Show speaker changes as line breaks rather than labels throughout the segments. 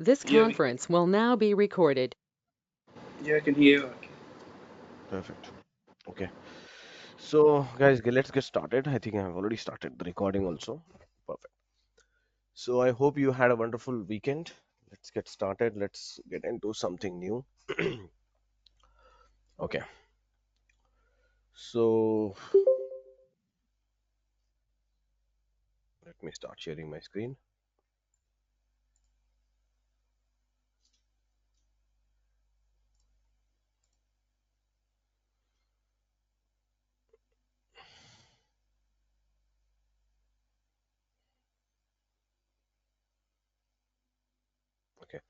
This
Yeah,
conference will now be recorded.
yeah, I can hear you. Okay.
Perfect. Okay. So, guys, let's get started. I think I've already started the recording also. Perfect. So, I hope you had a wonderful weekend. Let's get started. Let's get into something new. Okay. So, let me start sharing my screen. Okay.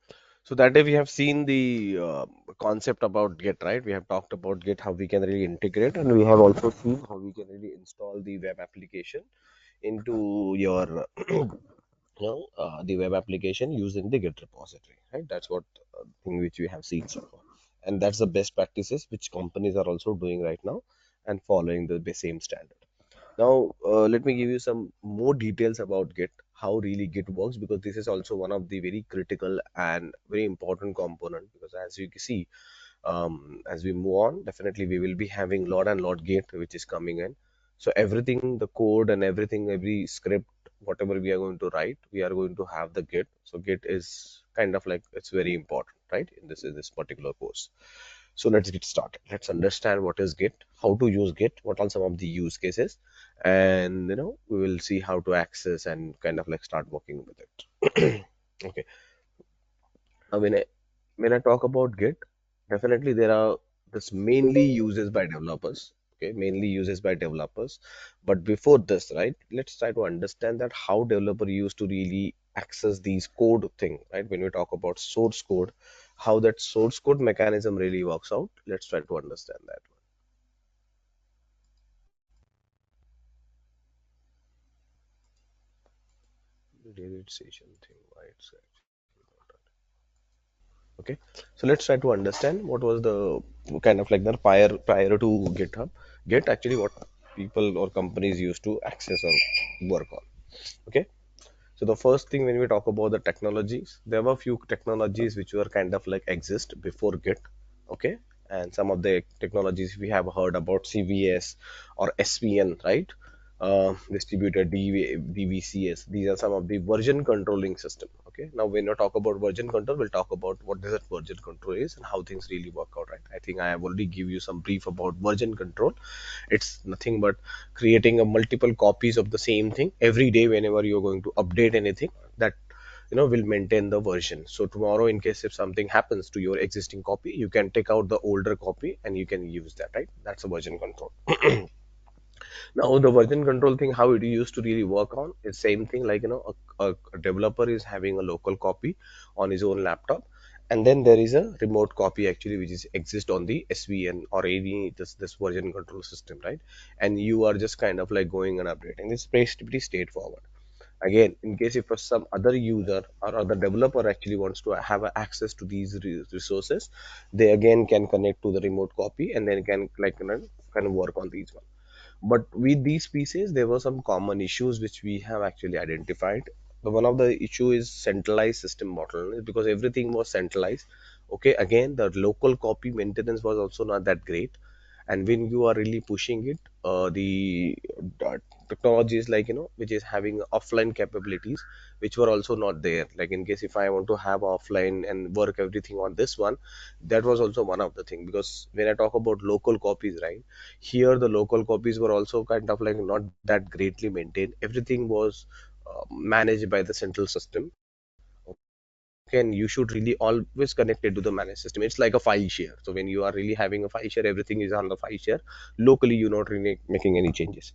So, that day we have seen the concept about Git, right? We have talked about Git, how we can really integrate, and we have also seen how we can really install the web application into your the web application using the Git repository, right? That's what thing which we have seen so far, and that's the best practices which companies are also doing right now and following the same standard. Now, let me give you some more details about Git, how really Git works, because this is also one of the very critical and very important component. Because as you can see, as we move on, definitely we will be having lot and lot Git which is coming in. So everything, the code and everything, every script, whatever we are going to write, we are going to have the Git. So Git is kind of like it's very important, right? In this particular course. So let's get started. Let's understand what is Git, how to use Git, what are some of the use cases, and we will see how to access and kind of like start working with it. Okay. Now when I talk about Git, definitely there are this mainly uses by developers. Okay, mainly uses by developers. But before this, right, let's try to understand that how developer used to really access these code thing, right? When we talk about source code, how that source code mechanism really works out. Let's try to understand that one. David session thing, why it's okay. So let's try to understand what was the kind of like the prior to GitHub. Git actually what people or companies used to access or work on. Okay. So the first thing when we talk about the technologies, there were few technologies which were kind of like exist before Git. Okay. And some of the technologies we have heard about CVS or SVN, right? Distributed DVCS. These are some of the version controlling system. Okay. Now when you talk about version control, we'll talk about what this version control is and how things really work out, right? I think I have already give you some brief about version control. It's nothing but creating a multiple copies of the same thing every day whenever you're going to update anything that will maintain the version. So tomorrow in case if something happens to your existing copy, you can take out the older copy and you can use that, right? That's a version control. Now the version control thing, how it used to really work on is same thing like a developer is having a local copy on his own laptop, and then there is a remote copy actually which is exist on the SVN or any this version control system, right? And you are just kind of like going and updating. It's pretty straightforward. Again, in case if some other user or other developer actually wants to have access to these resources, they again can connect to the remote copy and then can like can work on these ones. But with these pieces, there were some common issues which we have actually identified. The one of the issue is centralized system bottleneck because everything was centralized. Okay, again, the local copy maintenance was also not that great. And when you are really pushing it, the technologies like which is having offline capabilities, which were also not there. Like in case if I want to have offline and work everything on this one, that was also one of the thing because when I talk about local copies, right? Here the local copies were also kind of like not that greatly maintained. Everything was managed by the central system. And you should really always connect it to the managed system. It's like a file share. So when you are really having a file share, everything is on the file share. Locally you're not really making any changes.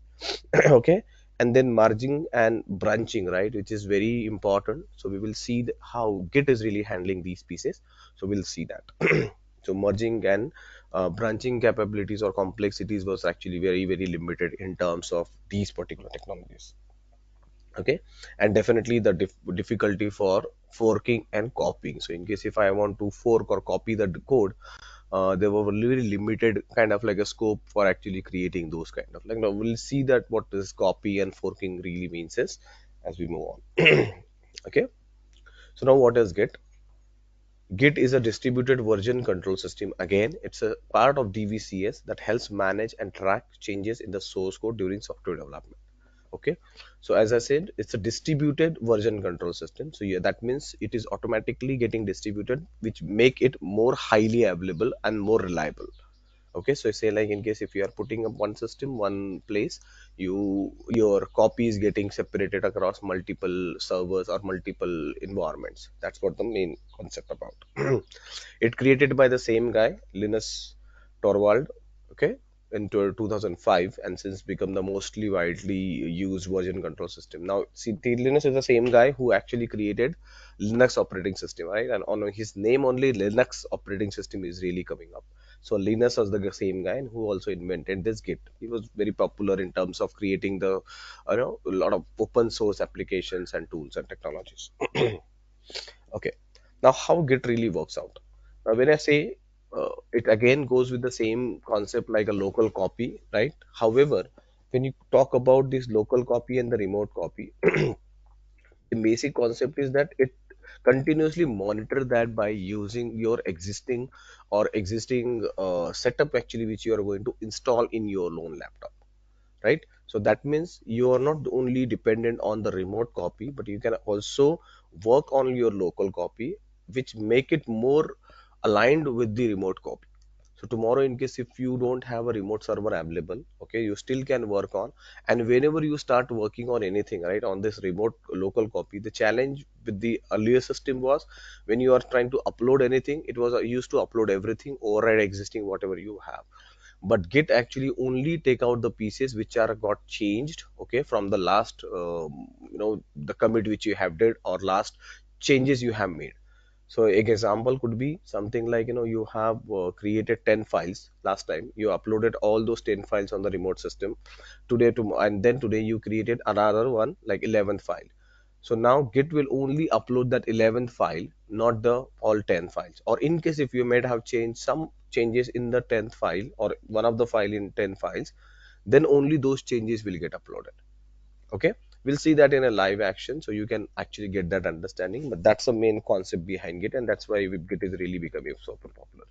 Okay. And then merging and branching, right, which is very important. So we will see how Git is really handling these pieces. So we'll see that. So merging and branching capabilities or complexities was actually very very limited in terms of these particular technologies. Okay. And definitely the difficulty for forking and copying. So in case if I want to fork or copy the code, there were really limited kind of like a scope for actually creating those kind of like now we'll see that what this copy and forking really means is as we move on. Okay. So now what is Git? Git is a distributed version control system. Again, it's a part of DVCS that helps manage and track changes in the source code during software development. Okay, so as I said, it's a distributed version control system. So yeah, that means it is automatically getting distributed, which make it more highly available and more reliable. Okay, so say like in case if you are putting up one system one place, your copy is getting separated across multiple servers or multiple environments. That's what the main concept about. It created by the same guy, Linus Torvald, okay, in 2005, and since become the mostly widely used version control system. Now, see, Linus is the same guy who actually created Linux operating system, right? And on his name only, Linux operating system is really coming up. So Linus was the same guy and who also invented this Git. He was very popular in terms of creating the, a lot of open source applications and tools and technologies. Okay, now how Git really works out. Now, when I say it again goes with the same concept like a local copy, right? However, when you talk about this local copy and the remote copy, the basic concept is that it continuously monitor that by using your existing setup actually which you are going to install in your own laptop, right? So that means you are not only dependent on the remote copy, but you can also work on your local copy, which make it more aligned with the remote copy. So tomorrow, in case if you don't have a remote server available, okay, you still can work on. And whenever you start working on anything, right, on this remote local copy, the challenge with the earlier system was when you are trying to upload anything, it was used to upload everything, override existing whatever you have. But Git actually only take out the pieces which are got changed, okay, from the last the commit which you have did or last changes you have made. So an example could be something like, you have created 10 files last time, you uploaded all those 10 files on the remote system today to, and then today you created another one like 11th file. So now Git will only upload that 11th file, not the all 10 files. Or in case if you might have changed some changes in the 10th file or one of the file in 10 files, then only those changes will get uploaded. Okay, we'll see that in a live action so you can actually get that understanding. But that's the main concept behind Git, and that's why Git is really becoming super popular.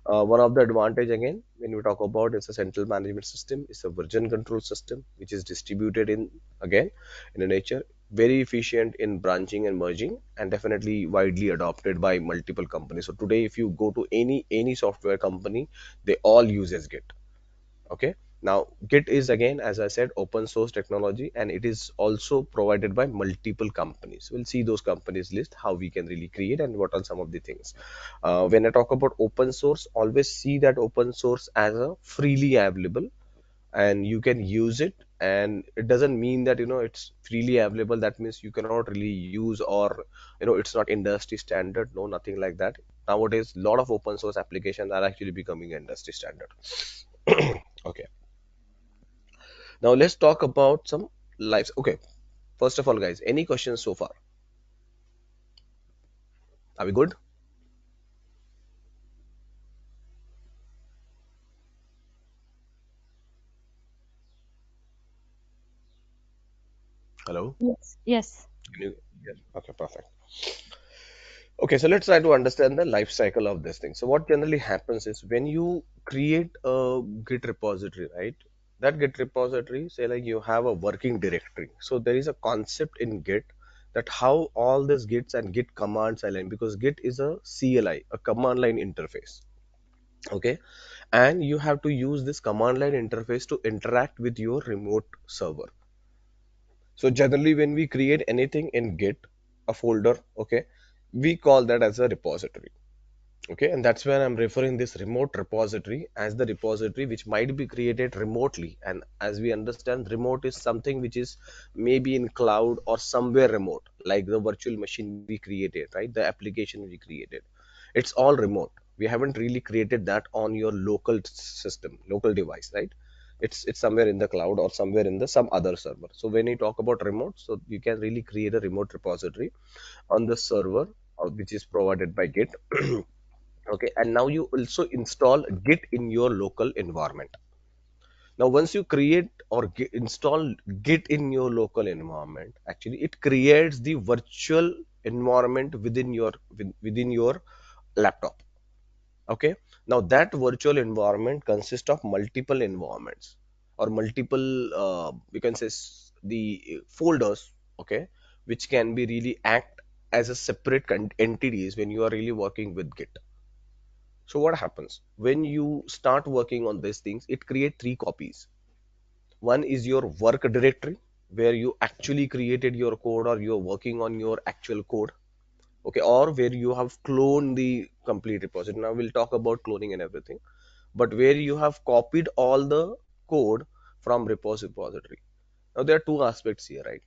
One of the advantage again when we talk about it's a central management system, it's a version control system which is distributed in again in a nature, very efficient in branching and merging, and definitely widely adopted by multiple companies. So today if you go to any software company, they all uses Git. Okay, now Git is again, as I said, open source technology, and it is also provided by multiple companies. We'll see those companies list, how we can really create and what are some of the things. When I talk about open source, always see that open source as a freely available and you can use it. And it doesn't mean that it's freely available that means you cannot really use, or it's not industry standard. No, nothing like that. Nowadays a lot of open source applications are actually becoming industry standard. Okay, now let's talk about some lives. Okay, first of all, guys, any questions so far? Are we good? Hello?
Yes. Yes.
Can you? Yes. Okay, perfect. Okay, so let's try to understand the life cycle of this thing. So what generally happens is when you create a Git repository, right? That Git repository, say like you have a working directory. So there is a concept in Git that how all these Gits and Git commands align, because Git is a CLI, a command line interface. Okay, and you have to use this command line interface to interact with your remote server. So generally when we create anything in Git, a folder, okay, we call that as a repository. Okay, and that's where I'm referring this remote repository as the repository which might be created remotely. And as we understand, remote is something which is maybe in cloud or somewhere remote, like the virtual machine we created, right? The application we created, it's all remote. We haven't really created that on your local system, local device, right? It's somewhere in the cloud or somewhere in the some other server. So when you talk about remote, so you can really create a remote repository on the server which is provided by Git. Okay, and now you also install Git in your local environment. Now once you create or install Git in your local environment, actually it creates the virtual environment within your laptop. Okay, now that virtual environment consists of multiple environments or multiple we can say the folders, okay, which can be really act as a separate entities when you are really working with Git. So what happens when you start working on these things? It create three copies. One is your work directory, where you actually created your code or you're working on your actual code, okay, or where you have cloned the complete repository. Now we'll talk about cloning and everything, but where you have copied all the code from Repos repository. Now there are two aspects here, right?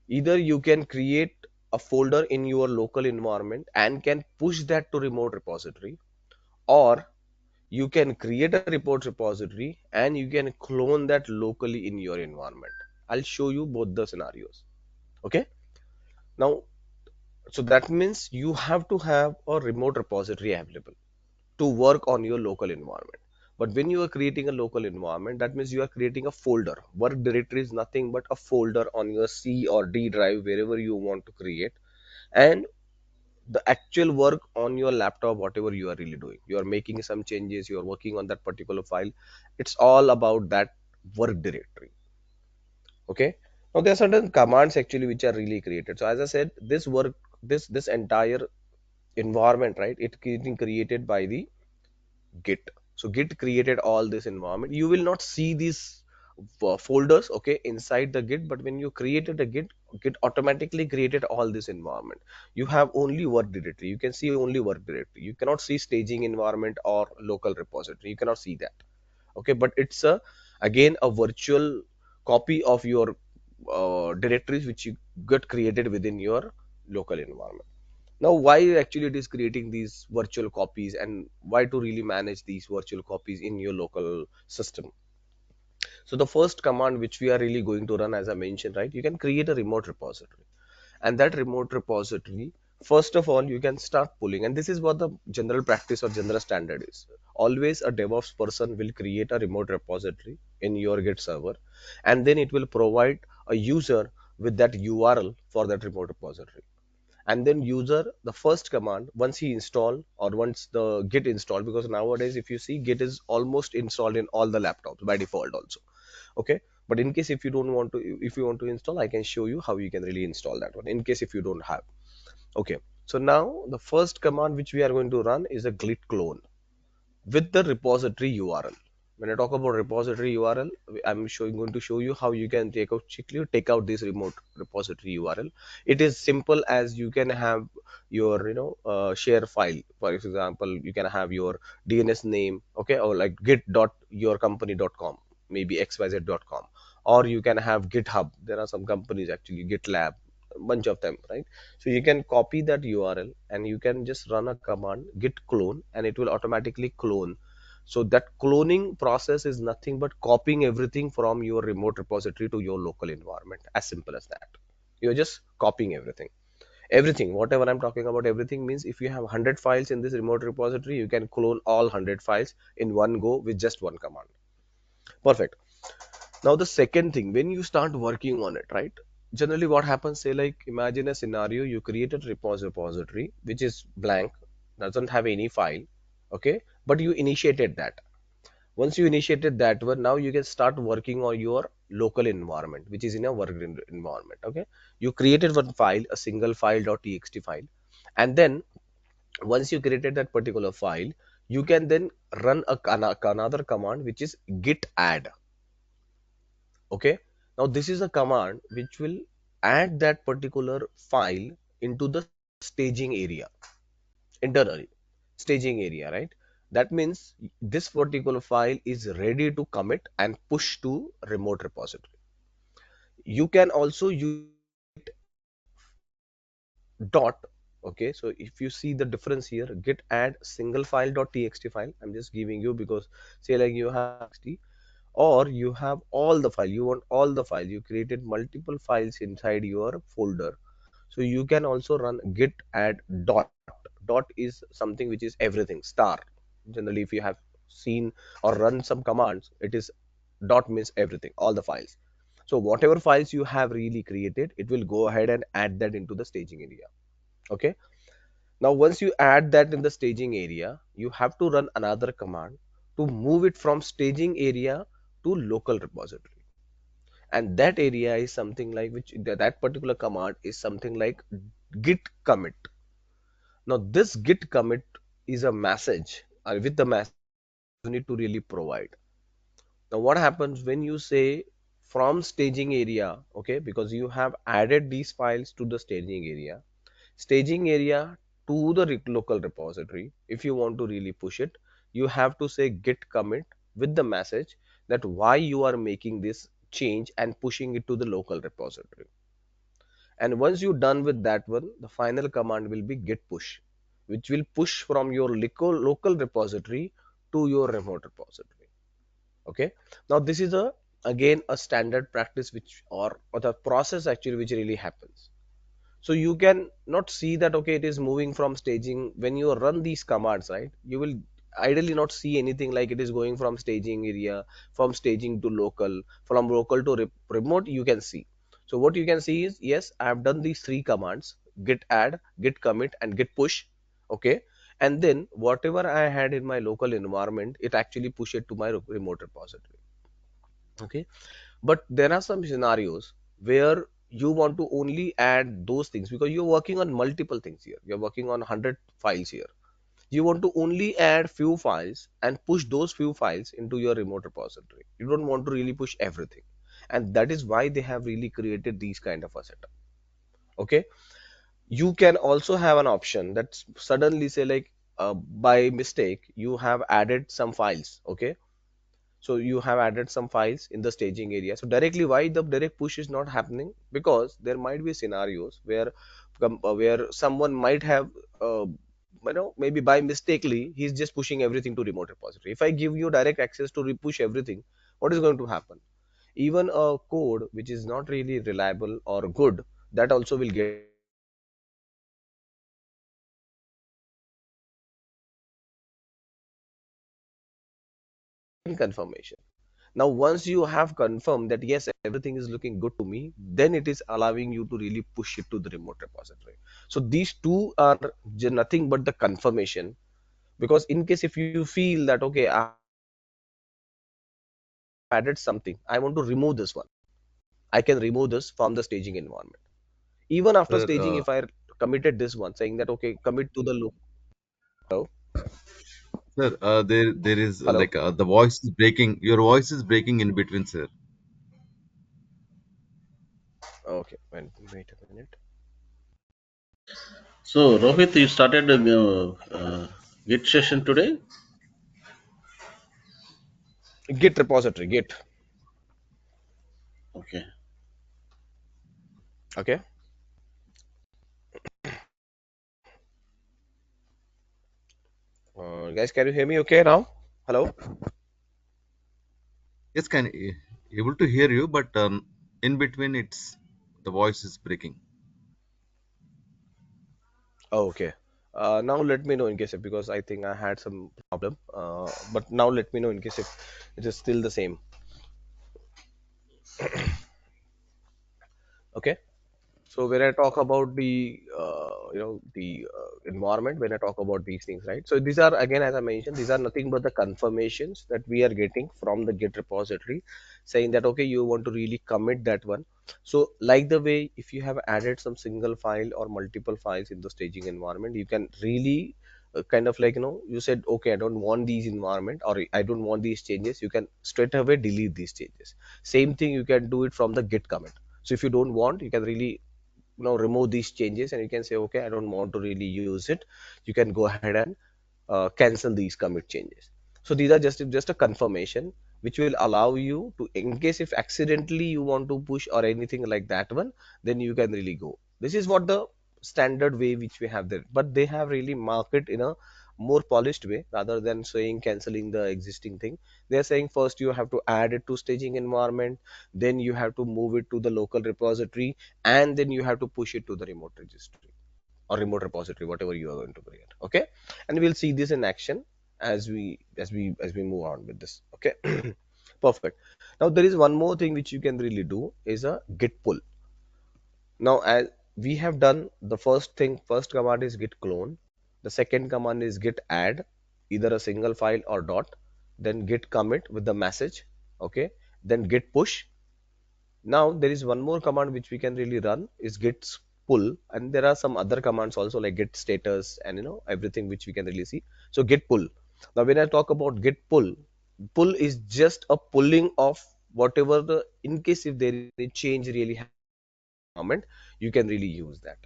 Either you can create a folder in your local environment and can push that to remote repository, or you can create a report repository and you can clone that locally in your environment. I'll show you both the scenarios. Okay, now so that means you have to have a remote repository available to work on your local environment. But when you are creating a local environment, that means you are creating a folder. Work directory is nothing but a folder on your C or D drive, wherever you want to create. And the actual work on your laptop, whatever you are really doing, you are making some changes, you are working on that particular file, it's all about that work directory. Okay, now there are certain commands actually which are really created. So as I said, this work, this entire environment, right, it getting created by the Git. So Git created all this environment. You will not see these folders, okay, inside the Git, but when you created a Git, Git automatically created all this environment. You have only work directory. You can see only work directory. You cannot see staging environment or local repository. You cannot see that. Okay, but it's a again a virtual copy of your directories which you got created within your local environment. Now why actually it is creating these virtual copies and why to really manage these virtual copies in your local system? So the first command which we are really going to run, as I mentioned, right, you can create a remote repository. And that remote repository, first of all, you can start pulling, and this is what the general practice or general standard is. Always a DevOps person will create a remote repository in your Git server, and then it will provide a user with that URL for that remote repository. And then user, the first command, once he install or once the Git install, because nowadays if you see, Git is almost installed in all the laptops by default also. Okay, but in case if you don't want to, if you want to install, I can show you how you can really install that one in case if you don't have. Okay, so now the first command which we are going to run is a git clone with the repository URL. When I talk about repository URL, I'm going to show you how you can take out this remote repository URL. It is simple as you can have your share file. For example, you can have your DNS name, okay, or like git.yourcompany.com, maybe xyz.com, or you can have GitHub. There are some companies actually, GitLab, a bunch of them, right? So you can copy that URL and you can just run a command git clone and it will automatically clone. So that cloning process is nothing but copying everything from your remote repository to your local environment. As simple as that. You're just copying everything. Everything, whatever I'm talking about, everything means if you have 100 files in this remote repository, you can clone all 100 files in one go with just one command. Perfect. Now the second thing, when you start working on it, right? Generally what happens, say like imagine a scenario, you created a repository which is blank, doesn't have any file, okay? But you initiated that. Once you initiated that one, now you can start working on your local environment, which is in a work environment, okay? You created one file, a single file .txt file, and then once you created that particular file, you can then run another command which is git add. Okay, now this is a command which will add that particular file into the staging area internally. Staging area, right? That means this particular file is ready to commit and push to remote repository. You can also use dot. Okay, so if you see the difference here, git add single file .txt file, I'm just giving you because say like you have 60, or you have all the file, you want all the file, you created multiple files inside your folder, so you can also run git add dot. Dot is something which is everything, star. Generally if you have seen or run some commands, it is dot means everything, all the files. So whatever files you have really created, it will go ahead and add that into the staging area. Okay, Now once you add that in the staging area, you have to run another command to move it from staging area to local repository. And that area is something like which that particular command is something like git commit. Now this git commit is a message, or with the message you need to really provide. Now what happens when you say from staging area, okay, because you have added these files to the staging area to the local repository. If you want to really push it, you have to say git commit with the message that why you are making this change and pushing it to the local repository. And once you're done with that one, the final command will be git push, which will push from your local repository to your remote repository. Okay. Now this is a again a standard practice which or the process actually which really happens. So you can not see that okay it is moving from staging. When you run these commands, right, you will ideally not see anything like it is going from staging area, from staging to local, from local to remote. You can see, so what you can see is, yes, I have done these three commands: git add, git commit, and git push. Okay. And then whatever I had in my local environment, it actually push it to my remote repository. Okay. But there are some scenarios where you want to only add those things because you're working on multiple things here. You're working on 100 files here. You want to only add few files and push those few files into your remote repository. You don't want to really push everything. And that is why they have really created these kind of a setup. Okay. You can also have an option that suddenly say like by mistake you have added some files. Okay. So you have added some files in the staging area. So directly why the direct push is not happening, because there might be scenarios where someone might have maybe by mistakenly he's just pushing everything to remote repository. If I give you direct access to push everything, what is going to happen? Even a code which is not really reliable or good, that also will get confirmation. Now, once you have confirmed that yes, everything is looking good to me, then it is allowing you to really push it to the remote repository. So these two are nothing but the confirmation. Because in case if you feel that okay, I added something, I want to remove this one, I can remove this from the staging environment. Even after
Sir,
staging, if I committed this one, saying that okay, commit to the loop. Hello,
there is
hello.
the voice is breaking. Your voice is breaking in between, sir.
Okay, wait a minute.
So, Rohit, you started a Git session today?
Git repository, Git.
Okay.
Okay, guys, can you hear me? Okay now. Hello.
Yes, able to hear you, but in between, it's the voice is breaking.
Oh, okay. Now let me know in case if, because I think I had some problem. But now let me know in case if it is still the same. Okay. So when I talk about the the environment, when I talk about these things, right? So these are again, as I mentioned, these are nothing but the confirmations that we are getting from the Git repository, saying that okay, you want to really commit that one. So like the way if you have added some single file or multiple files in the staging environment, you can really kind of like you said okay, I don't want these environment or I don't want these changes. You can straight away delete these changes. Same thing you can do it from the Git commit. So if you don't want, you can really remove these changes and you can say okay, I don't want to really use it. You can go ahead and cancel these commit changes. So these are just a confirmation which will allow you to, in case if accidentally you want to push or anything like that one, then you can really go. This is what the standard way which we have there, but they have really marked it in a more polished way rather than saying canceling the existing thing. They're saying first you have to add it to staging environment, then you have to move it to the local repository, and then you have to push it to the remote registry or remote repository, whatever you are going to create. Okay. And we'll see this in action as we move on with this. Okay. Perfect. Now there is one more thing which you can really do is a git pull. Now as we have done the first thing, first command is git clone. The second command is git add, either a single file or dot, then git commit with the message, okay, then git push. Now there is one more command which we can really run is git pull, and there are some other commands also like git status and everything which we can really see. So git pull. Now when I talk about git pull, pull is just a pulling of whatever the, in case if there is any change really moment, you can really use that.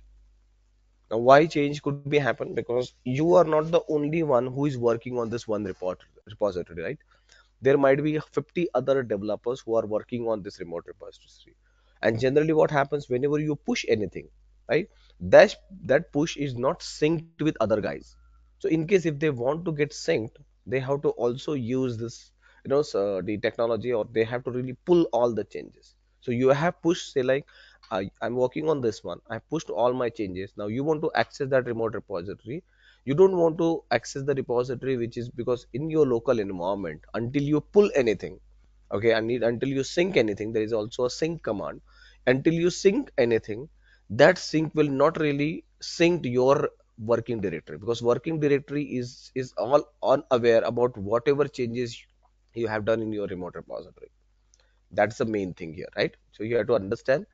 Now why change could be happen, because you are not the only one who is working on this one repository, right? There might be 50 other developers who are working on this remote repository, and generally what happens whenever you push anything, right, that that push is not synced with other guys. So in case if they want to get synced, they have to also use this, the technology, or they have to really pull all the changes. So you have pushed, say like, I'm working on this one, I pushed all my changes. Now you want to access that remote repository. You don't want to access the repository which is, because in your local environment, until you pull anything, okay, I need, until you sync anything, there is also a sync command. Until you sync anything, that sync will not really sync your working directory, because working directory is all unaware about whatever changes you have done in your remote repository. That's the main thing here, right? So you have to understand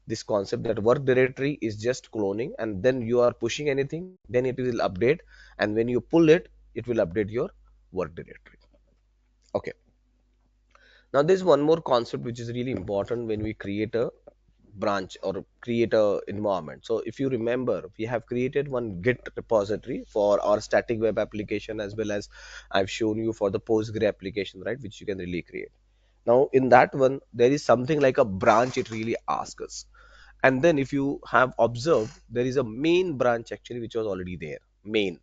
this concept that work directory is just cloning, and then you are pushing anything, then it will update, and when you pull it, it will update your work directory. Okay. Now there's one more concept which is really important when we create a branch or create a environment. So if you remember, we have created one git repository for our static web application, as well as I've shown you for the postgre application, right, which you can really create. Now in that one, there is something like a branch it really asks us. And then if you have observed, there is a main branch actually which was already there, main.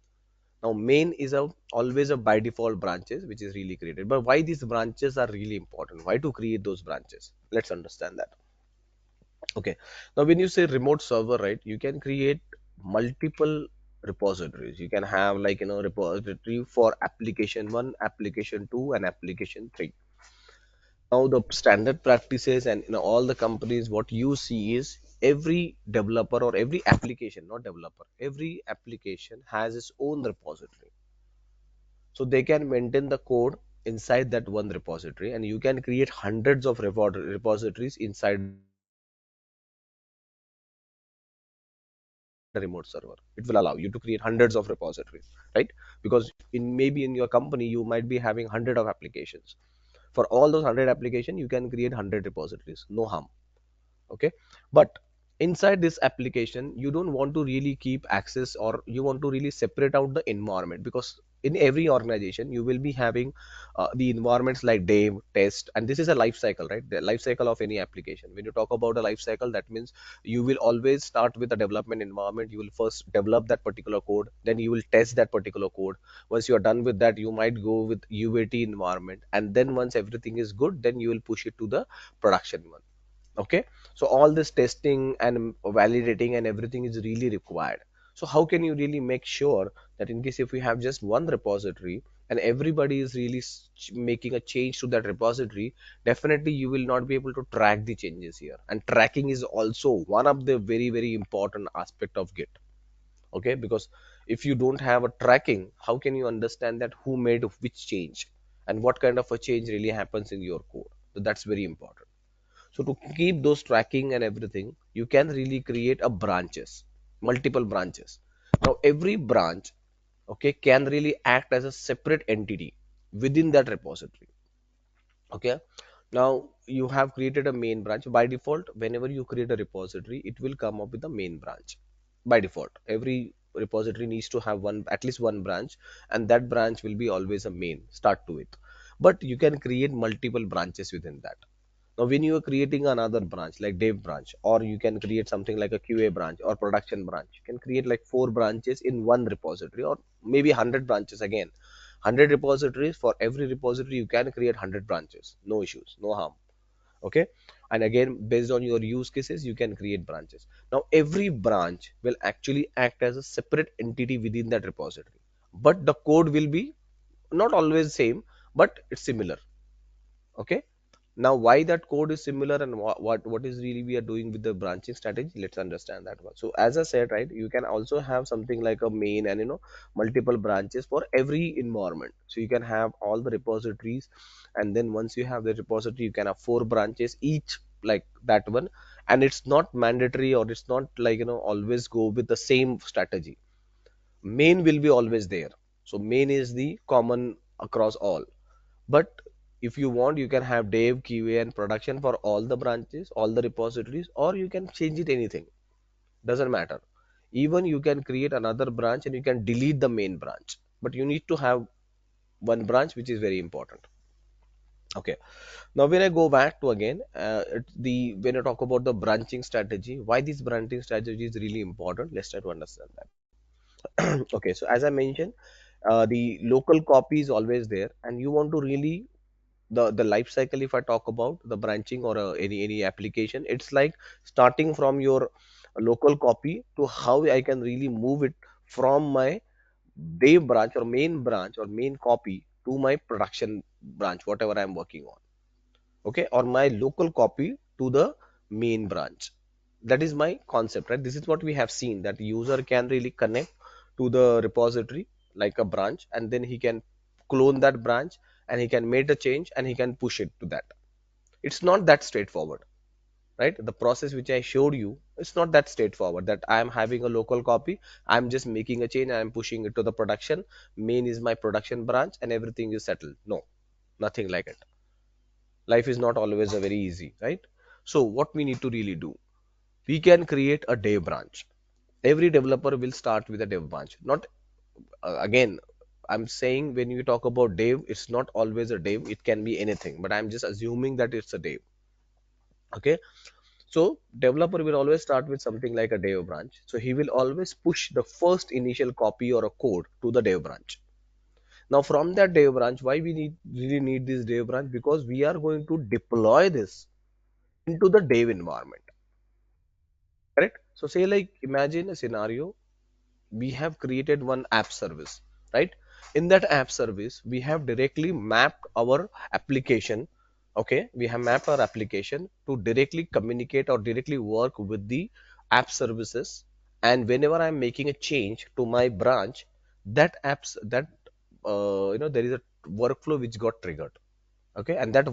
Now main is a always a by default branches which is really created. But why these branches are really important, why to create those branches, let's understand that. Okay. Now when you say remote server, right, you can create multiple repositories. You can have, like, repository for application 1, application 2, and application 3. Now the standard practices and in all the companies, what you see is every developer or every application, not developer, every application has its own repository. So they can maintain the code inside that one repository, and you can create hundreds of repositories inside a remote server. It will allow you to create hundreds of repositories, right? Because in maybe in your company you might be having 100 of applications. For all those 100 applications, you can create 100 repositories, no harm. Okay. But inside this application, you don't want to really keep access, or you want to really separate out the environment, because in every organization you will be having the environments like dev, test, and this is a life cycle, right? The life cycle of any application. When you talk about a life cycle, that means you will always start with a development environment. You will first develop that particular code, then you will test that particular code. Once you are done with that, you might go with UAT environment, and then once everything is good, then you will push it to the production one. Okay. So all this testing and validating and everything is really required. So how can you really make sure that in case if we have just one repository and everybody is really making a change to that repository, definitely you will not be able to track the changes here, and tracking is also one of the very very important aspect of git. Okay, because if you don't have a tracking, how can you understand that who made which change and what kind of a change really happens in your code? So that's very important. So to keep those tracking and everything, you can really create a branches, multiple branches. Now every branch, okay, can really act as a separate entity within that repository. Okay. Now you have created a main branch. By default, whenever you create a repository, it will come up with a main branch. By default, every repository needs to have one, at least one branch, and that branch will be always a main start to it. But you can create multiple branches within that. Now, when you are creating another branch like dev branch, or you can create something like a QA branch or production branch, you can create like 4 branches in one repository, or maybe 100 branches again. 100 repositories, for every repository you can create 100 branches. No issues, no harm. Okay. And again, based on your use cases, you can create branches. Now, every branch will actually act as a separate entity within that repository. But the code will be not always same, but it's similar. Okay. Now why that code is similar and what is really we are doing with the branching strategy, let's understand that one. So as I said, right, you can also have something like a main and multiple branches for every environment. So you can have all the repositories, and then once you have the repository you can have four branches each, like that one. And it's not mandatory, or it's not like always go with the same strategy. Main will be always there. So main is the common across all. But if you want, you can have dev, QA, and production for all the branches, all the repositories, or you can change it anything. Doesn't matter. Even you can create another branch and you can delete the main branch. But you need to have one branch, which is very important. Okay. Now when I go back to again, the when I talk about the branching strategy, why this branching strategy is really important, let's try to understand that. Okay. So as I mentioned, the local copy is always there, and you want to really the life cycle. If I talk about the branching or any application, it's like starting from your local copy to how I can really move it from my dev branch or main copy to my production branch, whatever I'm working on. Okay, or my local copy to the main branch. That is my concept, right? This is what we have seen, that user can really connect to the repository like a branch, and then he can clone that branch, and he can make a change, and he can push it to that. It's not that straightforward, right? The process which I showed you, it's not that straightforward, that I am having a local copy, I'm just making a change, I'm pushing it to the production. Main is my production branch and everything is settled. No, nothing like it. Life is not always a very easy, right? So what we need to really do, we can create a dev branch. Every developer will start with a dev branch. Not again, I'm saying when you talk about dev, it's not always a dev, it can be anything, but I'm just assuming that it's a dev. Okay, so developer will always start with something like a dev branch. So he will always push the first initial copy or a code to the dev branch. Now from that dev branch, why we really need this dev branch? Because we are going to deploy this into the dev environment. Correct? So say like imagine a scenario, we have created one app service, right? In that app service, we have directly mapped our application. Okay, we have mapped our application to directly communicate or directly work with the app services. And whenever I'm making a change to my branch, that apps that there is a workflow which got triggered. Okay, and that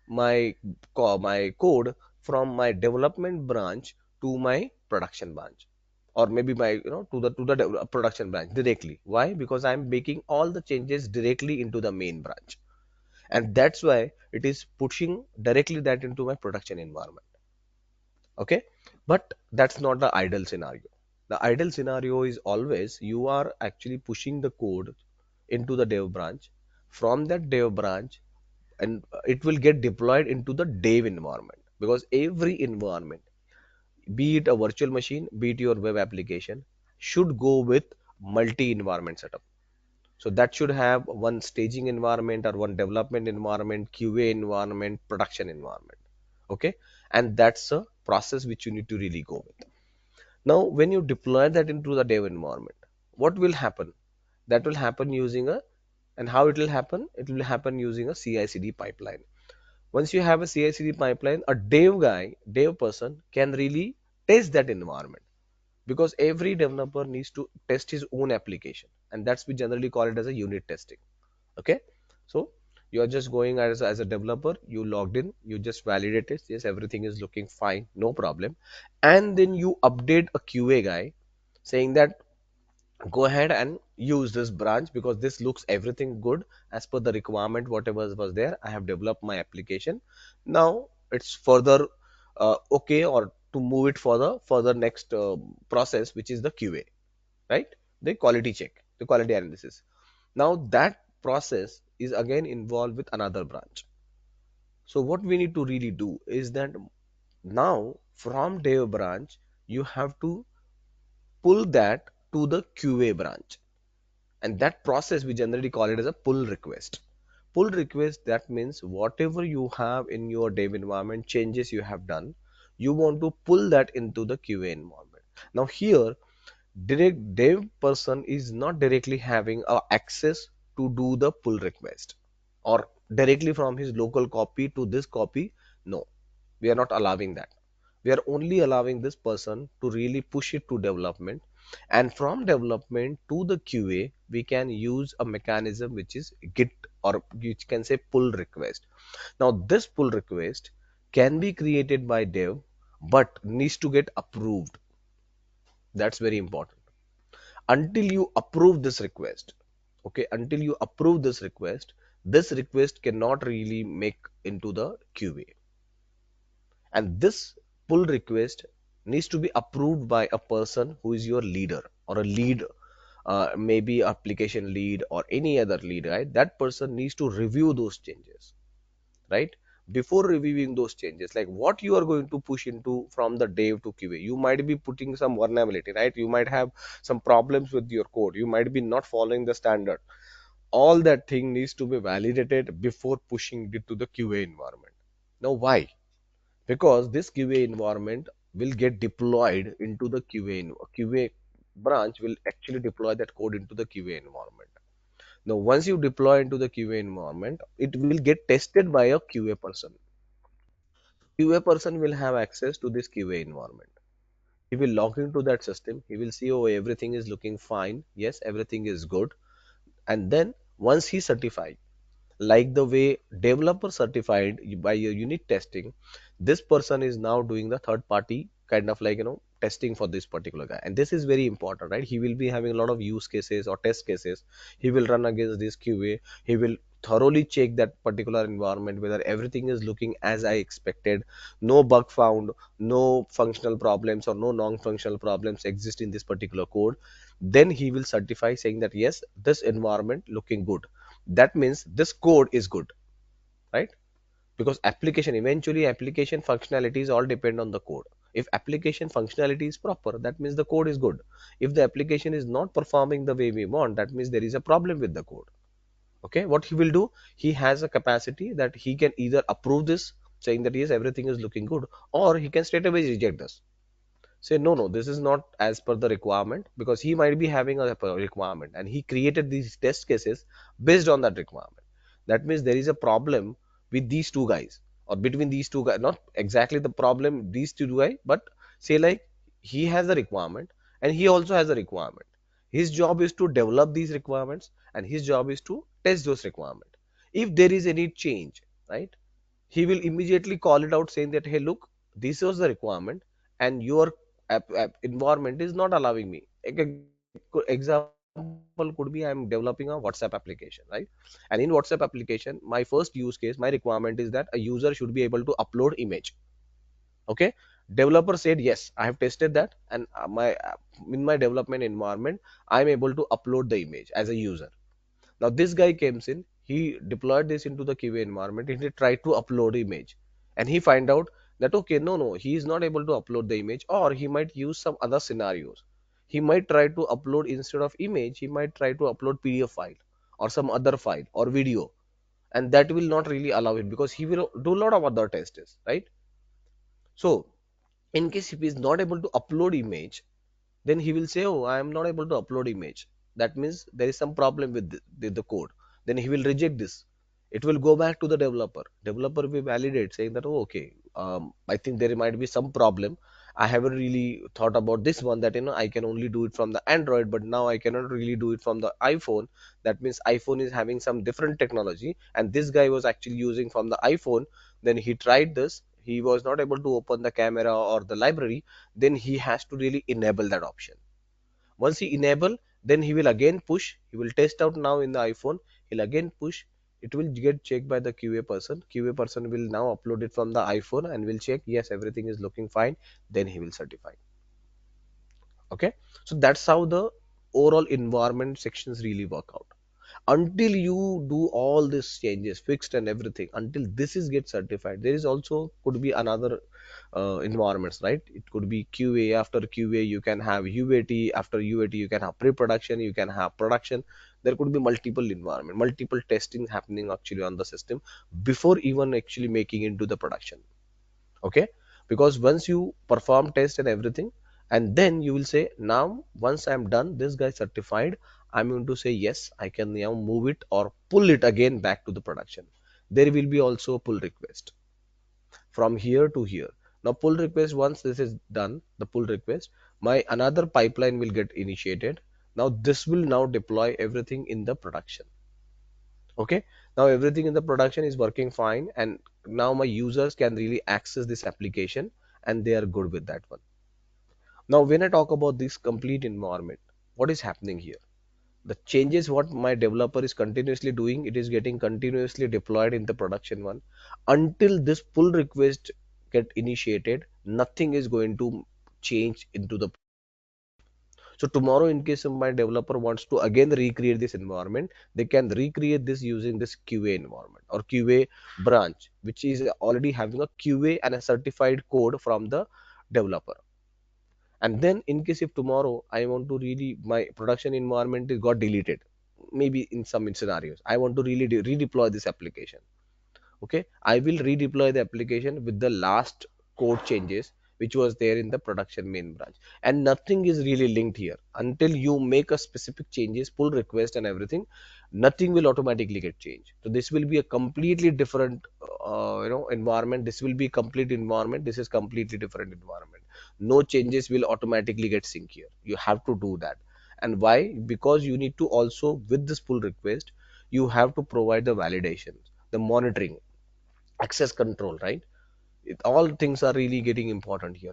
my my code from my development branch to my production branch, or maybe my to the production branch directly. Why? Because I'm making all the changes directly into the main branch, and that's why it is pushing directly that into my production environment. Okay, but that's not the ideal scenario. The ideal scenario is always you are actually pushing the code into the dev branch. From that dev branch, and it will get deployed into the dev environment, because every environment, be it a virtual machine, be it your web application, should go with multi environment setup. So that should have one staging environment or one development environment, QA environment, production environment. Okay, and that's a process which you need to really go with. Now when you deploy that into the dev environment, what will happen? That will happen using a, and how it will happen? It will happen using a CI/CD pipeline. Once you have a CI/CD pipeline, a dev person can really test that environment, because every developer needs to test his own application, and that's we generally call it as a unit testing. Okay, so you are just going as a developer, you logged in, you just validate it, yes, everything is looking fine, no problem, and then you update a QA guy saying that go ahead and use this branch, because this looks everything good as per the requirement whatever was there. I have developed my application. Now it's further okay, or to move it for the further next process, which is the QA, right? The quality check, the quality analysis. Now that process is again involved with another branch. So what we need to really do is that now from dev branch, you have to pull that to the QA branch, and that process we generally call it as a pull request. Pull request, that means whatever you have in your dev environment, changes you have done, you want to pull that into the QA environment. Now here, direct dev person is not directly having access to do the pull request, or directly from his local copy to this copy. No, we are not allowing that. We are only allowing this person to really push it to development, and from development to the QA we can use a mechanism which is git, or you can say pull request. Now this pull request can be created by dev but needs to get approved. That's very important. Until you approve this request, okay, until you approve this request cannot really make into the QA. And this pull request needs to be approved by a person who is your leader or a lead, maybe application lead or any other lead, right? That person needs to review those changes, right? Before reviewing those changes, like what you are going to push into from the dev to QA, you might be putting some vulnerability, right? You might have some problems with your code, you might be not following the standard. All that thing needs to be validated before pushing it to the QA environment. Now why? Because this QA environment will get deployed into the QA branch will actually deploy that code into the QA environment. Now, once you deploy into the QA environment, it will get tested by a QA person. QA person will have access to this QA environment. He will log into that system. He will see, oh, everything is looking fine. Yes, everything is good. And then once he certifies, like the way developer certified by your unit testing, this person is now doing the third party kind of like testing for this particular guy. And this is very important, right? He will be having a lot of use cases or test cases. He will run against this QA. He will thoroughly check that particular environment whether everything is looking as I expected, no bug found, no functional problems or no non-functional problems exist in this particular code. Then he will certify saying that yes, this environment looking good. That means this code is good, right? Because application, eventually application functionalities all depend on the code. If application functionality is proper, that means the code is good. If the application is not performing the way we want, that means there is a problem with the code. Okay, what he will do, he has a capacity that he can either approve this saying that yes, everything is looking good, or he can straight away reject this, say no, no, this is not as per the requirement, because he might be having a requirement and he created these test cases based on that requirement. That means there is a problem with these two guys, or between these two guys, not exactly the problem these two guys, but say like he has a requirement and he also has a requirement. His job is to develop these requirements and his job is to test those requirements. If there is any change, right, he will immediately call it out saying that hey, look, this was the requirement and your environment is not allowing me. Example could be I'm developing a WhatsApp application, right? And in WhatsApp application, my first use case, my requirement is that a user should be able to upload image. Okay, developer said yes, I have tested that, and my in my development environment I'm able to upload the image as a user. Now this guy comes in, he deployed this into the QA environment and he tried to upload image, and he find out that okay, no, no, he is not able to upload the image, or he might use some other scenarios. He might try to upload, instead of image, he might try to upload PDF file or some other file or video, and that will not really allow it because he will do a lot of other tests, right? So in case if he is not able to upload image, then he will say, oh, I am not able to upload image, that means there is some problem with the code. Then he will reject this. It will go back to the developer will validate saying that, oh, okay, I think there might be some problem. I haven't really thought about this one, that I can only do it from the Android, but now I cannot really do it from the iPhone. That means iPhone is having some different technology and this guy was actually using from the iPhone. Then he tried this, he was not able to open the camera or the library. Then he has to really enable that option. Once he enable, then he will again push, he will test out now in the iPhone, he'll again push, it will get checked by the QA person will now upload it from the iPhone and will check yes, everything is looking fine, then he will certify. Okay, so that's how the overall environment sections really work out. Until you do all these changes fixed and everything, until this is get certified, there is also could be another environments, right? It could be QA. After QA you can have UAT, after UAT you can have pre-production, you can have production. There could be multiple environment, multiple testing happening actually on the system before even actually making into the production. Okay, because once you perform test and everything, and then you will say now once I'm done, this guy certified, I'm going to say yes, I can now move it or pull it again back to the production. there will be also a pull request from here to here. Now pull request, once this is done, the pull request, my another pipeline will get initiated. Now this will now deploy everything in the production. Okay, now everything in the production is working fine, and now my users can really access this application and they are good with that one. Now when I talk about this complete environment, what is happening here? The changes what my developer is continuously doing, it is getting continuously deployed in the production one. Until this pull request get initiated, nothing is going to change into the. So tomorrow, in case of my developer wants to again recreate this environment, they can recreate this using this QA environment or QA branch, which is already having a QA and a certified code from the developer. And then in case if tomorrow I want to really, my production environment is got deleted, maybe in some scenarios I want to really redeploy this application. Okay, I will redeploy the application with the last code changes which was there in the production main branch, and nothing is really linked here until you make a specific changes, pull request and everything. Nothing will automatically get changed. So this will be a completely different environment. This will be complete environment. This is completely different environment. No changes will automatically get sync here. You have to do that. And why? Because you need to also, with this pull request, you have to provide the validation, the monitoring, access control, right? All things are really getting important here.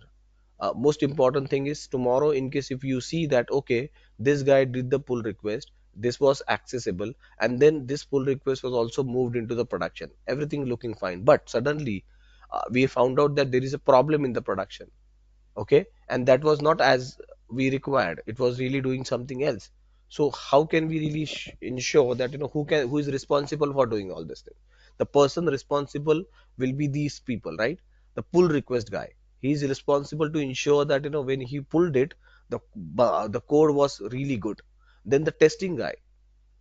Most important thing is tomorrow, in case if you see that okay, this guy did the pull request, this was accessible, and then this pull request was also moved into the production, everything looking fine, but suddenly we found out that there is a problem in the production. Okay, and that was not as we required, it was really doing something else. So how can we really ensure that who is responsible for doing all this thing? The person responsible will be these people, right? The pull request guy, he is responsible to ensure that when he pulled it, the code was really good. Then the testing guy,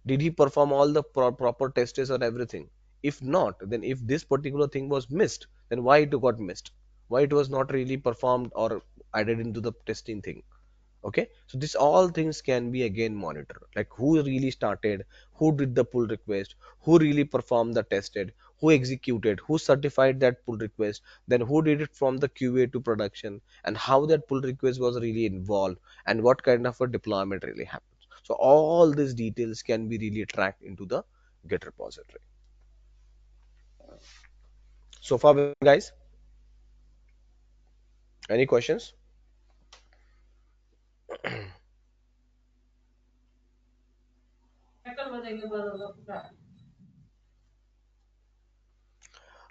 did he perform all the proper tests on everything? If not, then if this particular thing was missed, then why it got missed, why it was not really performed or added into the testing thing? Okay, so this all things can be again monitored, like who really started, who did the pull request, who really performed the tested, who executed, who certified that pull request, then who did it from the QA to production, and how that pull request was really involved, and what kind of a deployment really happens. So all these details can be really tracked into the Git repository. So far, guys, any questions?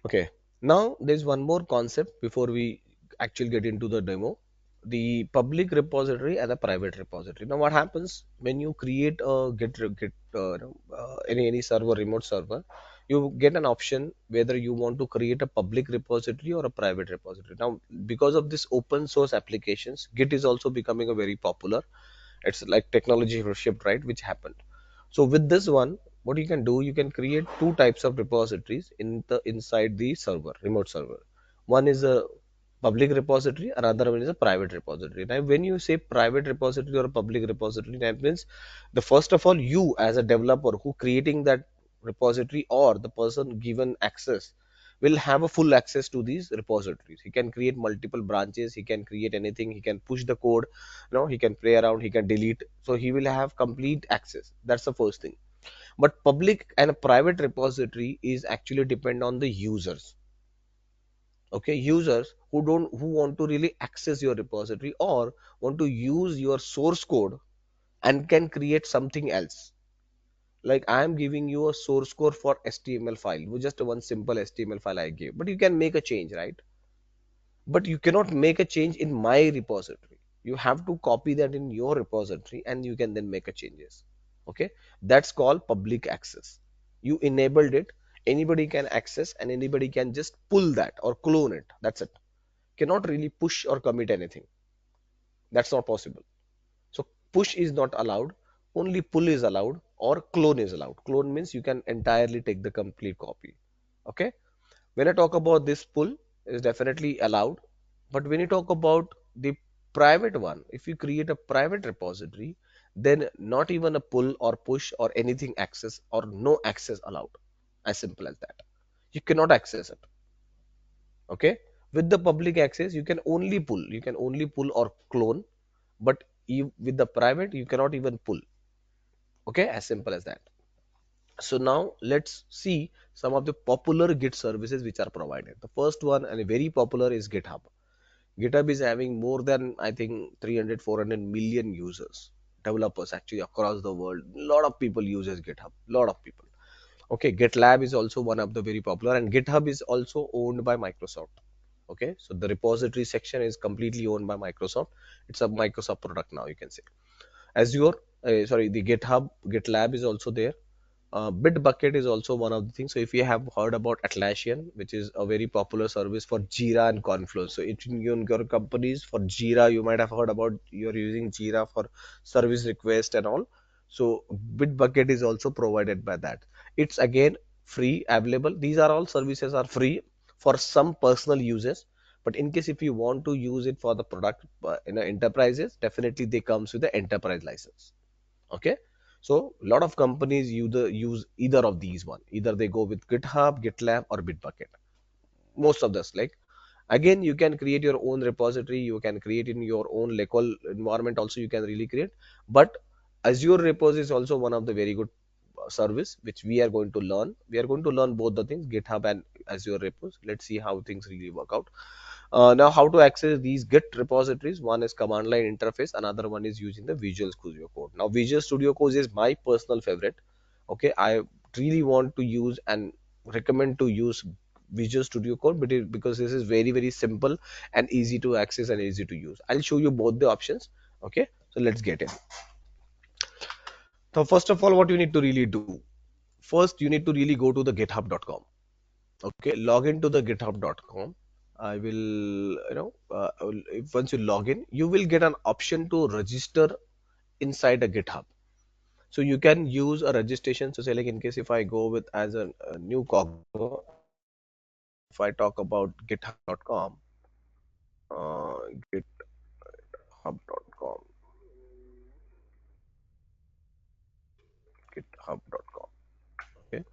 Okay, now there's one more concept before we actually get into the demo, the public repository and the private repository. Now, what happens when you create a any server, remote server, you get an option whether you want to create a public repository or a private repository. Now, because of this open source applications, Git is also becoming a very popular. It's like technology shift, right, which happened. So with this one, what you can do, you can create two types of repositories inside the server, remote server. One is a public repository, another one is a private repository. Now when you say private repository or a public repository, that means the first of all, you as a developer who creating that repository or the person given access will have a full access to these repositories. He can create multiple branches, he can create anything, he can push the code, he can play around, he can delete, so he will have complete access. That's the first thing. But public and a private repository is actually depend on the users. Okay, users who want to really access your repository or want to use your source code and can create something else. Like I am giving you a source code for HTML file with just one simple HTML file I gave, but you can make a change, right? But you cannot make a change in my repository. You have to copy that in your repository and you can then make a changes. Okay, that's called public access. You enabled it, anybody can access and anybody can just pull that or clone it, that's it. Cannot really push or commit anything, that's not possible. So push is not allowed, only pull is allowed, or clone is allowed. Clone means you can entirely take the complete copy. Okay, when I talk about this pull, is definitely allowed. But when you talk about the private one, if you create a private repository, then not even a pull or push or anything access or no access allowed. As simple as that. you cannot access it. Okay, with the public access you can only pull or clone, but you, with the private you cannot even pull. Okay, as simple as that. So now let's see some of the popular Git services which are provided. The first one and very popular is GitHub. GitHub is having more than I think 300 400 million users, developers actually across the world. A lot of people uses GitHub, lot of people. Okay, GitLab is also one of the very popular, and GitHub is also owned by Microsoft. Okay, so the repository section is completely owned by Microsoft. It's a Microsoft product now, you can say. Azure, sorry, the GitHub, GitLab is also there. Bitbucket is also one of the things. So if you have heard about Atlassian, which is a very popular service for Jira and Confluence. So if in your companies for Jira, you might have heard about you're using Jira for service request and all. So Bitbucket is also provided by that. It's again free, available. These are all services are free for some personal uses. But in case if you want to use it for the product enterprises, definitely they comes with the enterprise license. Okay, so a lot of companies use either of these one. Either they go with GitHub, GitLab, or Bitbucket. Most of this, like, again, you can create your own repository, you can create in your own local environment also, you can really create. But Azure Repos is also one of the very good service which we are going to learn. We are going to learn both the things, GitHub and Azure Repos. Let's see how things really work out. Now, how to access these Git repositories? One is command line interface, another one is using the Visual Studio Code. Now, Visual Studio Code is my personal favorite. Okay, I really want to use and recommend to use Visual Studio Code, but because this is very very simple and easy to access and easy to use. I'll show you both the options. Okay, so let's get in. So first of all, what you need to really do? First, you need to really go to the github.com. Okay, log into the github.com. I will, if once you log in, you will get an option to register inside a GitHub. So you can use a registration. So say like in case if I go with as a new Cogno, if I talk about github.com, github.com, github.com. Okay,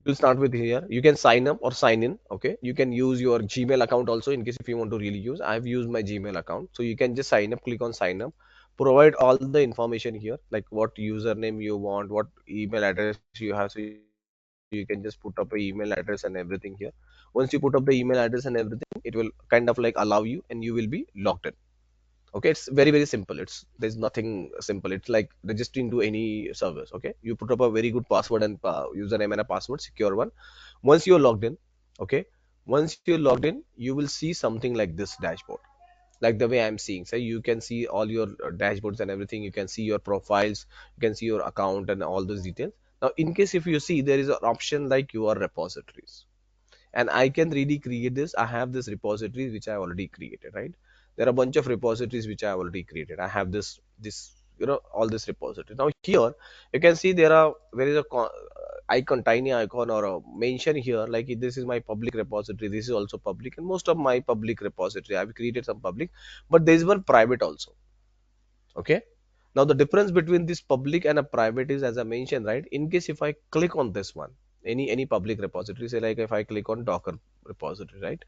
we'll start with here. You can sign up or sign in. Okay, you can use your Gmail account also in case if you want to really use. I've used my Gmail account, so you can just sign up. Click on sign up. Provide all the information here, like what username you want, what email address you have. So you can just put up a email address and everything here. Once you put up the email address and everything, it will kind of like allow you, and you will be logged in. Okay, it's very very simple. There's nothing simple. It's like registering to any service. Okay, you put up a very good password and username and a password, secure one. Once you're logged in, okay, once you're logged in, you will see something like this dashboard, like the way I'm seeing. So you can see all your dashboards and everything. You can see your profiles, you can see your account and all those details. Now in case if you see, there is an option like your repositories, and I can really create this. I have this repository which I already created, right? There are a bunch of repositories which I already created. I have this all this repository. Now here you can see there is a icon, tiny icon or a mention here, like this is my public repository, this is also public, and most of my public repository I've created some public, but there is one private also. Okay, now the difference between this public and a private is, as I mentioned, right? In case if I click on this one, any public repository, say like if I click on Docker repository, right?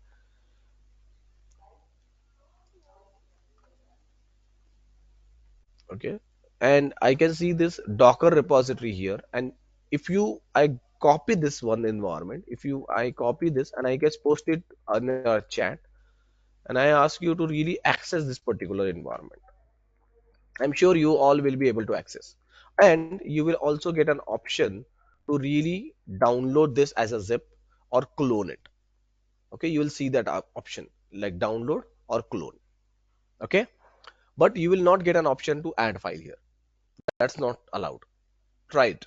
Okay, and I can see this Docker repository here, and if you I copy this one environment, if you I copy this and I just post it on a chat, and I ask you to really access this particular environment, I'm sure you all will be able to access. And you will also get an option to really download this as a zip or clone it. Okay, you will see that option like download or clone. Okay, but you will not get an option to add file here. That's not allowed. Try it.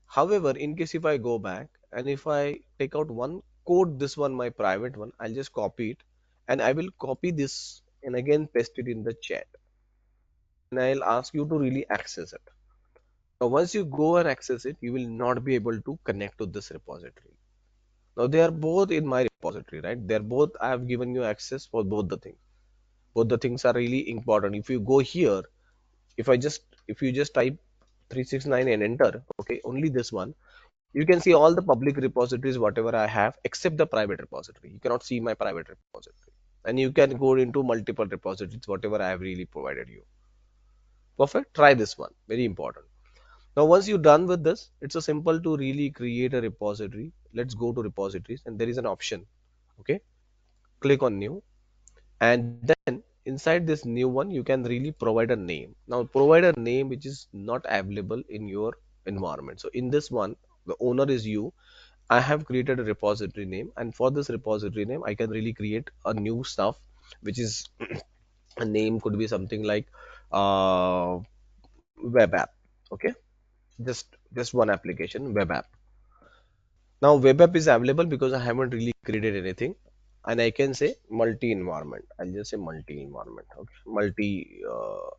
However, in case if I go back and if I take out one code, this one, my private one, I'll just copy it, and I will copy this and again paste it in the chat, and I'll ask you to really access it. Now, once you go and access it, you will not be able to connect to this repository. Now, they are both in my repository, right? They're both, I have given you access for both the things. Both the things are really important. If you go here, if you just type 369 and enter, okay, only this one, You can see all the public repositories whatever I have except the private repository. You cannot see my private repository, and you can go into multiple repositories whatever I have really provided you. Perfect. Try this one, very important. Now once you're done with this, it's a simple to really create a repository. Let's go to repositories, and there is an option. Okay, click on new, and then inside this new one you can really provide a name. Now provide a name which is not available in your environment. So in this one, the owner is you. I have created a repository name, and for this repository name I can really create a new stuff, which is a name could be something like uh, web app. Okay, just one application, web app. Now web app is available because I haven't really created anything, and I can say multi environment. I'll just say multi environment. Okay, multi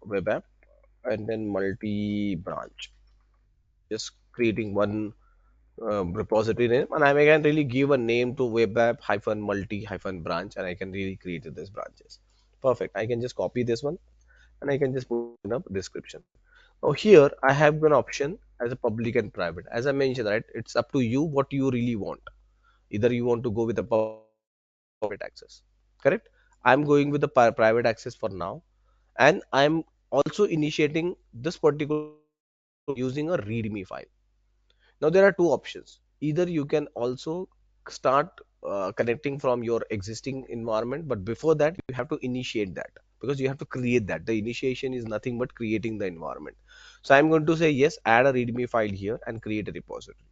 web app, and then multi branch. Just creating one repository name, and I can really give a name to web app hyphen multi hyphen branch, and I can really create this branches. Perfect. I can just copy this one, and I can just put in a description. Now here I have an option as a public and private. As I mentioned, right, it's up to you what you really want. Either you want to go with a private access, correct? I'm going with the private access for now, and I'm also initiating this particular using a readme file. Now there are two options. Either you can also start connecting from your existing environment, but before that you have to initiate that, because you have to create that. The initiation is nothing but creating the environment. So I'm going to say yes, add a readme file here and create a repository.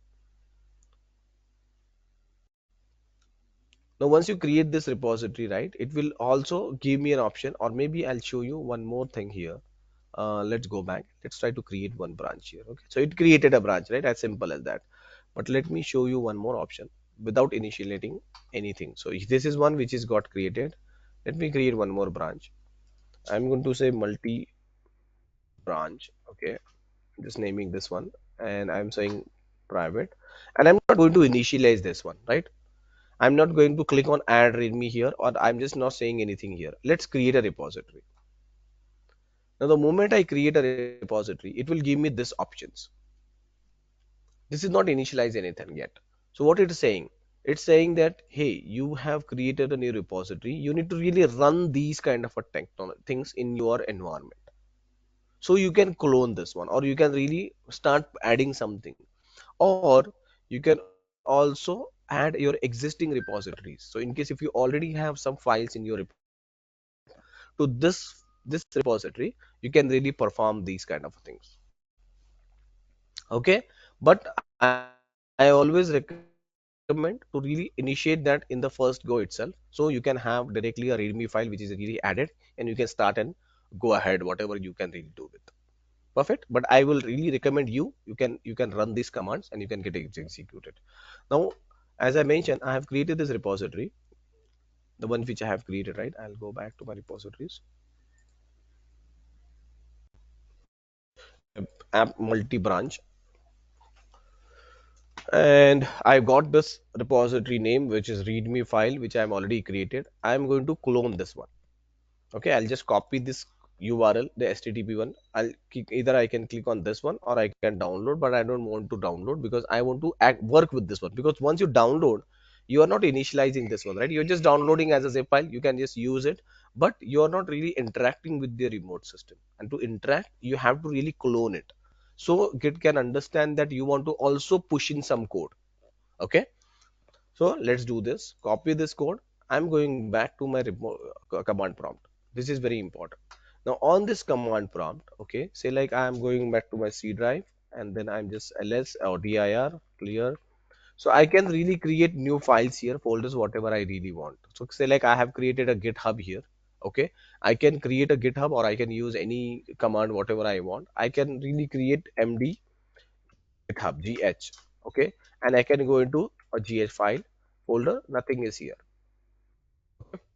Now once you create this repository, right, it will also give me an option, or maybe I'll show you one more thing here. Let's go back. Let's try to create one branch here. Okay, so it created a branch, right? As simple as that. But let me show you one more option without initiating anything. So if this is one which is got created. Let me create one more branch. I'm going to say multi branch. Okay, just naming this one, and I'm saying private, and I'm not going to initialize this one, right? I'm not going to click on add readme here, or I'm just not saying anything here. Let's create a repository. Now the moment I create a repository, it will give me this options. This is not initialize anything yet. So what it is saying? It's saying that, hey, you have created a new repository. You need to really run these kind of a things in your environment. So you can clone this one, or you can really start adding something, or you can also add your existing repositories. So in case if you already have some files in your to this repository, you can really perform these kind of things. Okay, but I always recommend to really initiate that in the first go itself, so you can have directly a readme file which is really added, and you can start and go ahead whatever you can really do with. Perfect. But I will really recommend you can run these commands and you can get it executed. Now as I mentioned, I have created this repository, the one which I have created, right? I'll go back to my repositories, app multi branch, and I got this repository name which is readme file which I'm already created. I'm going to clone this one. Okay, I'll just copy this URL, the HTTP one. Either I can click on this one or I can download, but I don't want to download because I want to work with this one. Because once you download, you are not initializing this one, right? You're just downloading as a zip file. You can just use it, but you are not really interacting with the remote system. And to interact, you have to really clone it. So Git can understand that you want to also push in some code. Okay, so let's do this. Copy this code. I'm going back to my command prompt. This is very important. Now on this command prompt, okay, say like I'm going back to my C drive, and then I'm just ls or dir clear. So I can really create new files here, folders, whatever I really want. So say like I have created a GitHub here. Okay, I can create a GitHub, or I can use any command whatever I want. I can really create md GitHub gh. Okay, and I can go into a gh file folder. Nothing is here.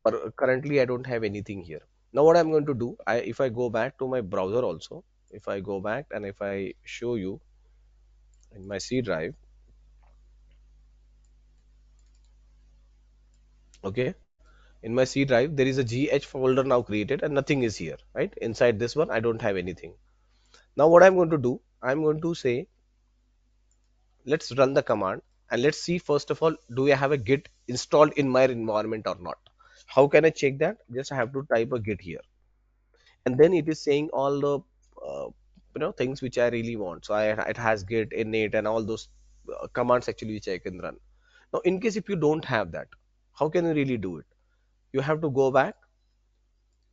But currently I don't have anything here. Now what I'm going to do, if I go back to my browser also, if I go back and if I show you in my C drive, okay, in my C drive there is a gh folder now created and nothing is here, right? Inside this one I don't have anything. Now what I'm going to do, I'm going to say let's run the command and let's see first of all, do I have a Git installed in my environment or not? How can I check that? Just I have to type a Git here, and then it is saying all the things which I really want. So it has Git, init, and all those commands actually which I can run. Now, in case if you don't have that, how can you really do it? You have to go back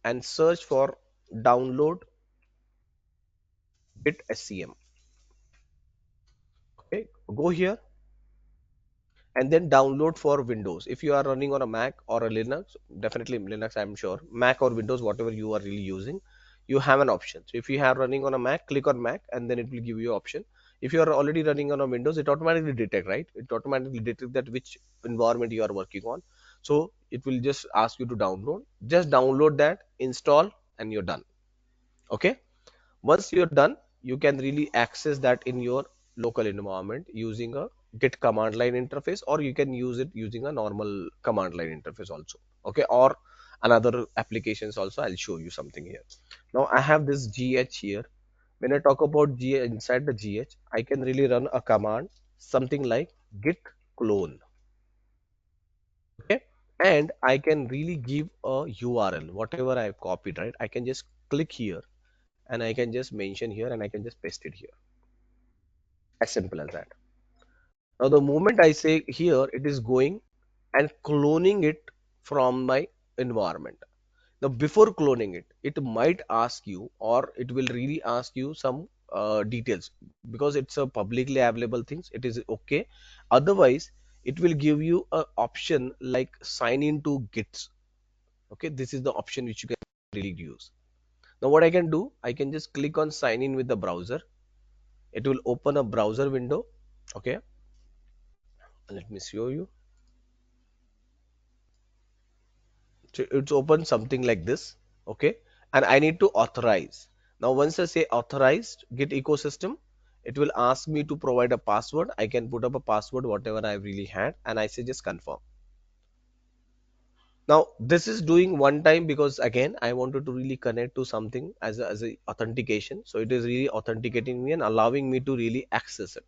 and search for download Git SCM. Okay, go here and then download for Windows. If you are running on a Mac or a Linux, definitely Linux, I'm sure, Mac or Windows, whatever you are really using, you have an option. So if you are running on a Mac, click on Mac and then it will give you option. If you are already running on a Windows, it automatically detect, right? It automatically detect that which environment you are working on. So it will just ask you to download. Just download that, install, and you're done. Okay. Once you're done, you can really access that in your local environment using a Git command line interface, or you can use it using a normal command line interface also. Okay, or another applications also. I'll show you something here. Now I have this GH here. When I talk about GH, inside the GH, I can really run a command, something like git clone. Okay, and I can really give a URL, whatever I've copied, right? I can just click here and I can just mention here and I can just paste it here. As simple as that. Now, the moment I say here, it is going and cloning it from my environment. Now, before cloning it, it might ask you, or it will really ask you some details, because it's a publicly available things. It is okay. Otherwise, it will give you an option like sign into Gits. Okay, this is the option which you can really use. Now, what I can do, I can just click on sign in with the browser. It will open a browser window. Okay, let me show you. So it's open something like this. Okay, and I need to authorize. Now once I say authorized Git ecosystem, it will ask me to provide a password. I can put up a password whatever I really had, and I say just confirm. Now this is doing one time because again I wanted to really connect to something as a authentication. So it is really authenticating me and allowing me to really access it.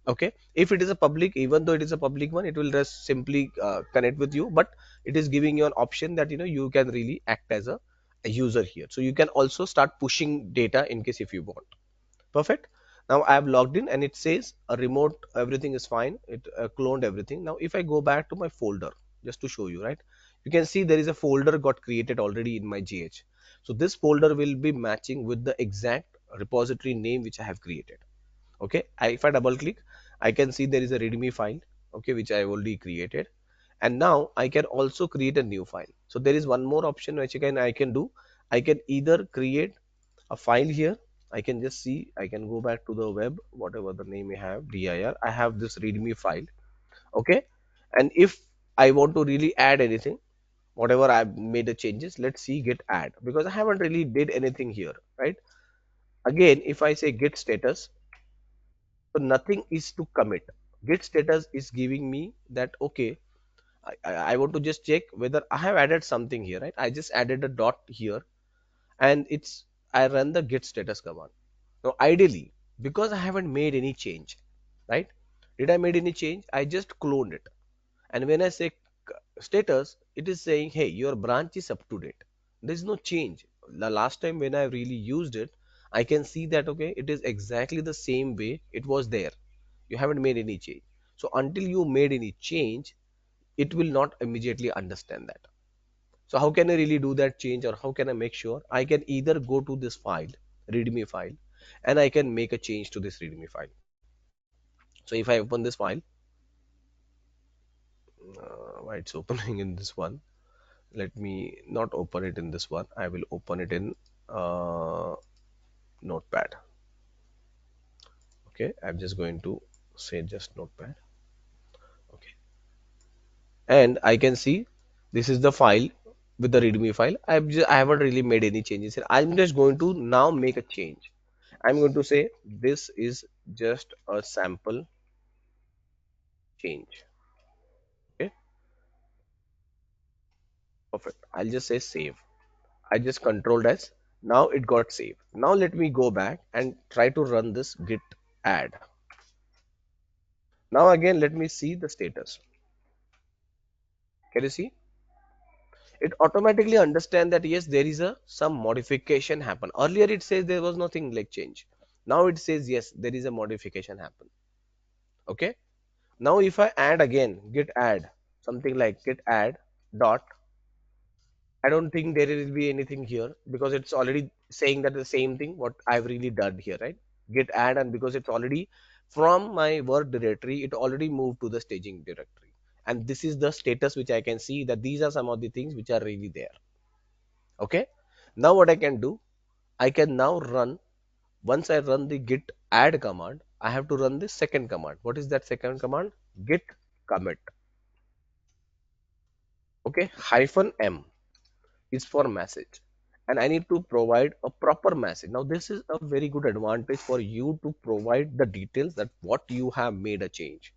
Okay, if it is a public, even though it is a public one, it will just simply connect with you, but it is giving you an option that you can really act as a user here, so you can also start pushing data in case if you want. Perfect. Now I have logged in and it says a remote, everything is fine. It cloned everything. Now if I go back to my folder, just to show you, right, you can see there is a folder got created already in my GH. So this folder will be matching with the exact repository name which I have created. Okay, if I double click, I can see there is a readme file, okay, which I already created, and now I can also create a new file. So there is one more option which I can do. I can either create a file here. I can just see, I can go back to the web, whatever the name you have, dir, I have this readme file. Okay, and if I want to really add anything, whatever I've made the changes, let's see git add, because I haven't really did anything here, right? Again, if I say git status, so nothing is to commit. Git status is giving me that okay, I want to just check whether I have added something here, right? I just added a dot here, and I run the git status command. Now ideally, because I haven't made any change, right? Did I made any change? I just cloned it, and when I say status, it is saying, hey, your branch is up to date. There is no change. The last time when I really used it, I can see that okay, it is exactly the same way it was there. You haven't made any change. So until you made any change, it will not immediately understand that. So how can I really do that change, or how can I make sure? I can either go to this file, readme file, and I can make a change to this readme file. So if I open this file, why it's opening in this one, let me not open it in this one, I will open it in uh, notepad. Okay, I'm just going to say just notepad. Okay, and I can see this is the file with the readme file. I haven't really made any changes here. I'm just going to now make a change. I'm going to say this is just a sample change. Okay, perfect. I'll just say save. I just controlled S. Now it got saved. Now let me go back and try to run this git add. Now again, let me see the status. Can you see? It automatically understand that yes, there is a some modification happen. Earlier it says there was nothing like change. Now it says yes, there is a modification happen. Okay. Now if I add again, git add something like git add dot, I don't think there will be anything here because it's already saying that the same thing what I've really done here, right? Git add, and because it's already from my work directory, it already moved to the staging directory. And this is the status which I can see that these are some of the things which are really there. Okay. Now what I can do, I can now run, once I run the git add command, I have to run the second command. What is that second command? Git commit. Okay, hyphen m is for message, and I need to provide a proper message. Now this is a very good advantage for you to provide the details that what you have made a change.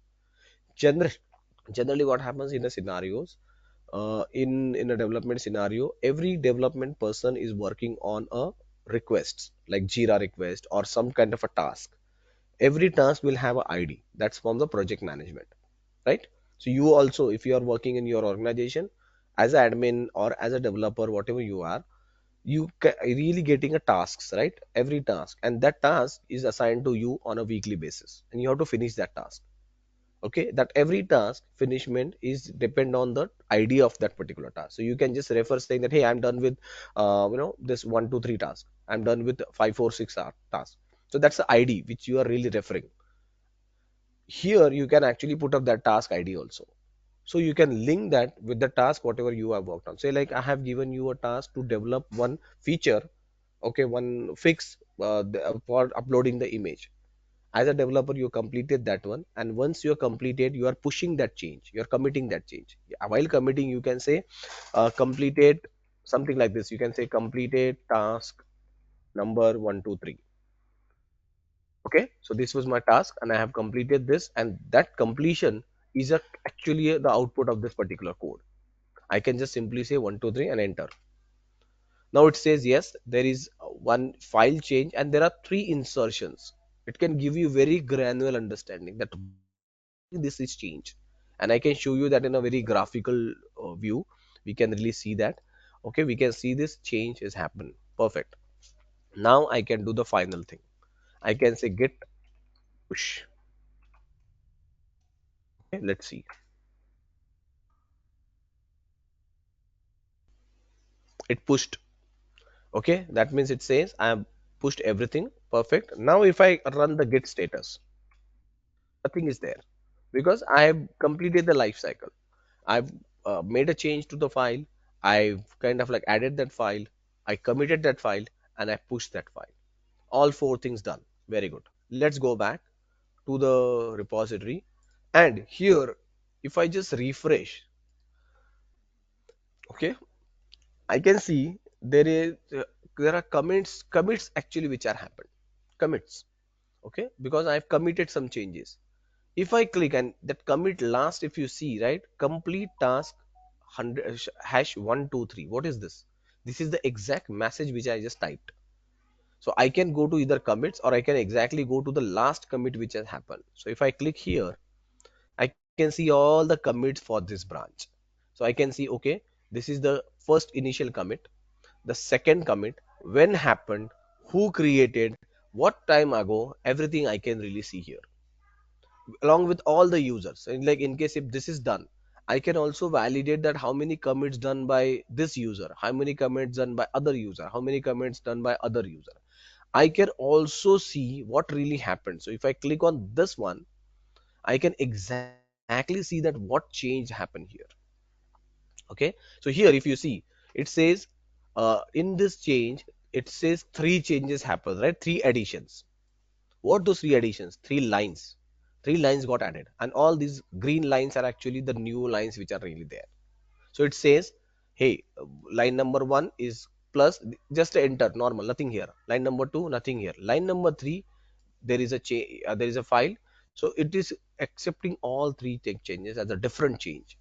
Generally what happens in the scenarios, in a development scenario, every development person is working on a requests like Jira request or some kind of a task. Every task will have a ID that's from the project management, right? So you also, if you are working in your organization as an admin or as a developer, whatever you are, you really getting a tasks, right? Every task, and that task is assigned to you on a weekly basis, and you have to finish that task. Okay, that every task finishment is depend on the idea of that particular task. So you can just refer saying that hey, I'm done with this 1 2 3 task, I'm done with 5 4 6 task. So that's the ID which you are really referring. Here you can actually put up that task ID also, so you can link that with the task whatever you have worked on. Say like I have given you a task to develop one feature, okay, one fix for uploading the image. As a developer you completed that one, and once you are completed, you are pushing that change, you are committing that change. While committing, you can say completed something like this. You can say completed task number 1 2 3. Okay, so this was my task and I have completed this, and that completion is actually the output of this particular code. I can just simply say 1 2 3 and enter. Now it says yes, there is one file change and there are three insertions. It can give you very granular understanding that this is change, and I can show you that in a very graphical view. We can really see that. Okay, we can see this change is happened. Perfect. Now I can do the final thing. I can say git push. Okay, let's see. It pushed. Okay, that means it says I have pushed everything. Perfect. Now if I run the git status, nothing is there because I have completed the life cycle. I've made a change to the file. I've kind of like added that file. I committed that file and I pushed that file. All four things done. Very good. Let's go back to the repository. And here, if I just refresh, okay, I can see there are commits actually which are happened. Commits, okay, because I've committed some changes. If I click and that commit last, if you see, right, complete task 100 hash 1 2 3. What is this? This is the exact message which I just typed. So I can go to either commits or I can exactly go to the last commit which has happened. So if I click here, I can see all the commits for this branch. So I can see, okay, this is the first initial commit, the second commit, when happened, who created, what time ago, everything I can really see here along with all the users. And like in case if this is done, I can also validate that how many commits done by this user, how many commits done by other user, how many commits done by other user. I can also see what really happened. So if I click on this one, I can exactly see that what change happened here. Okay, so here if you see, it says in this change, it says three changes happen, right? Three additions. What those three additions? Three lines. Three lines got added, and all these green lines are actually the new lines which are really there. So it says, hey, line number one is plus, just enter normal, nothing here. Line number two, nothing here. Line number three, there is a there is a file. So it is accepting all three changes as a different change.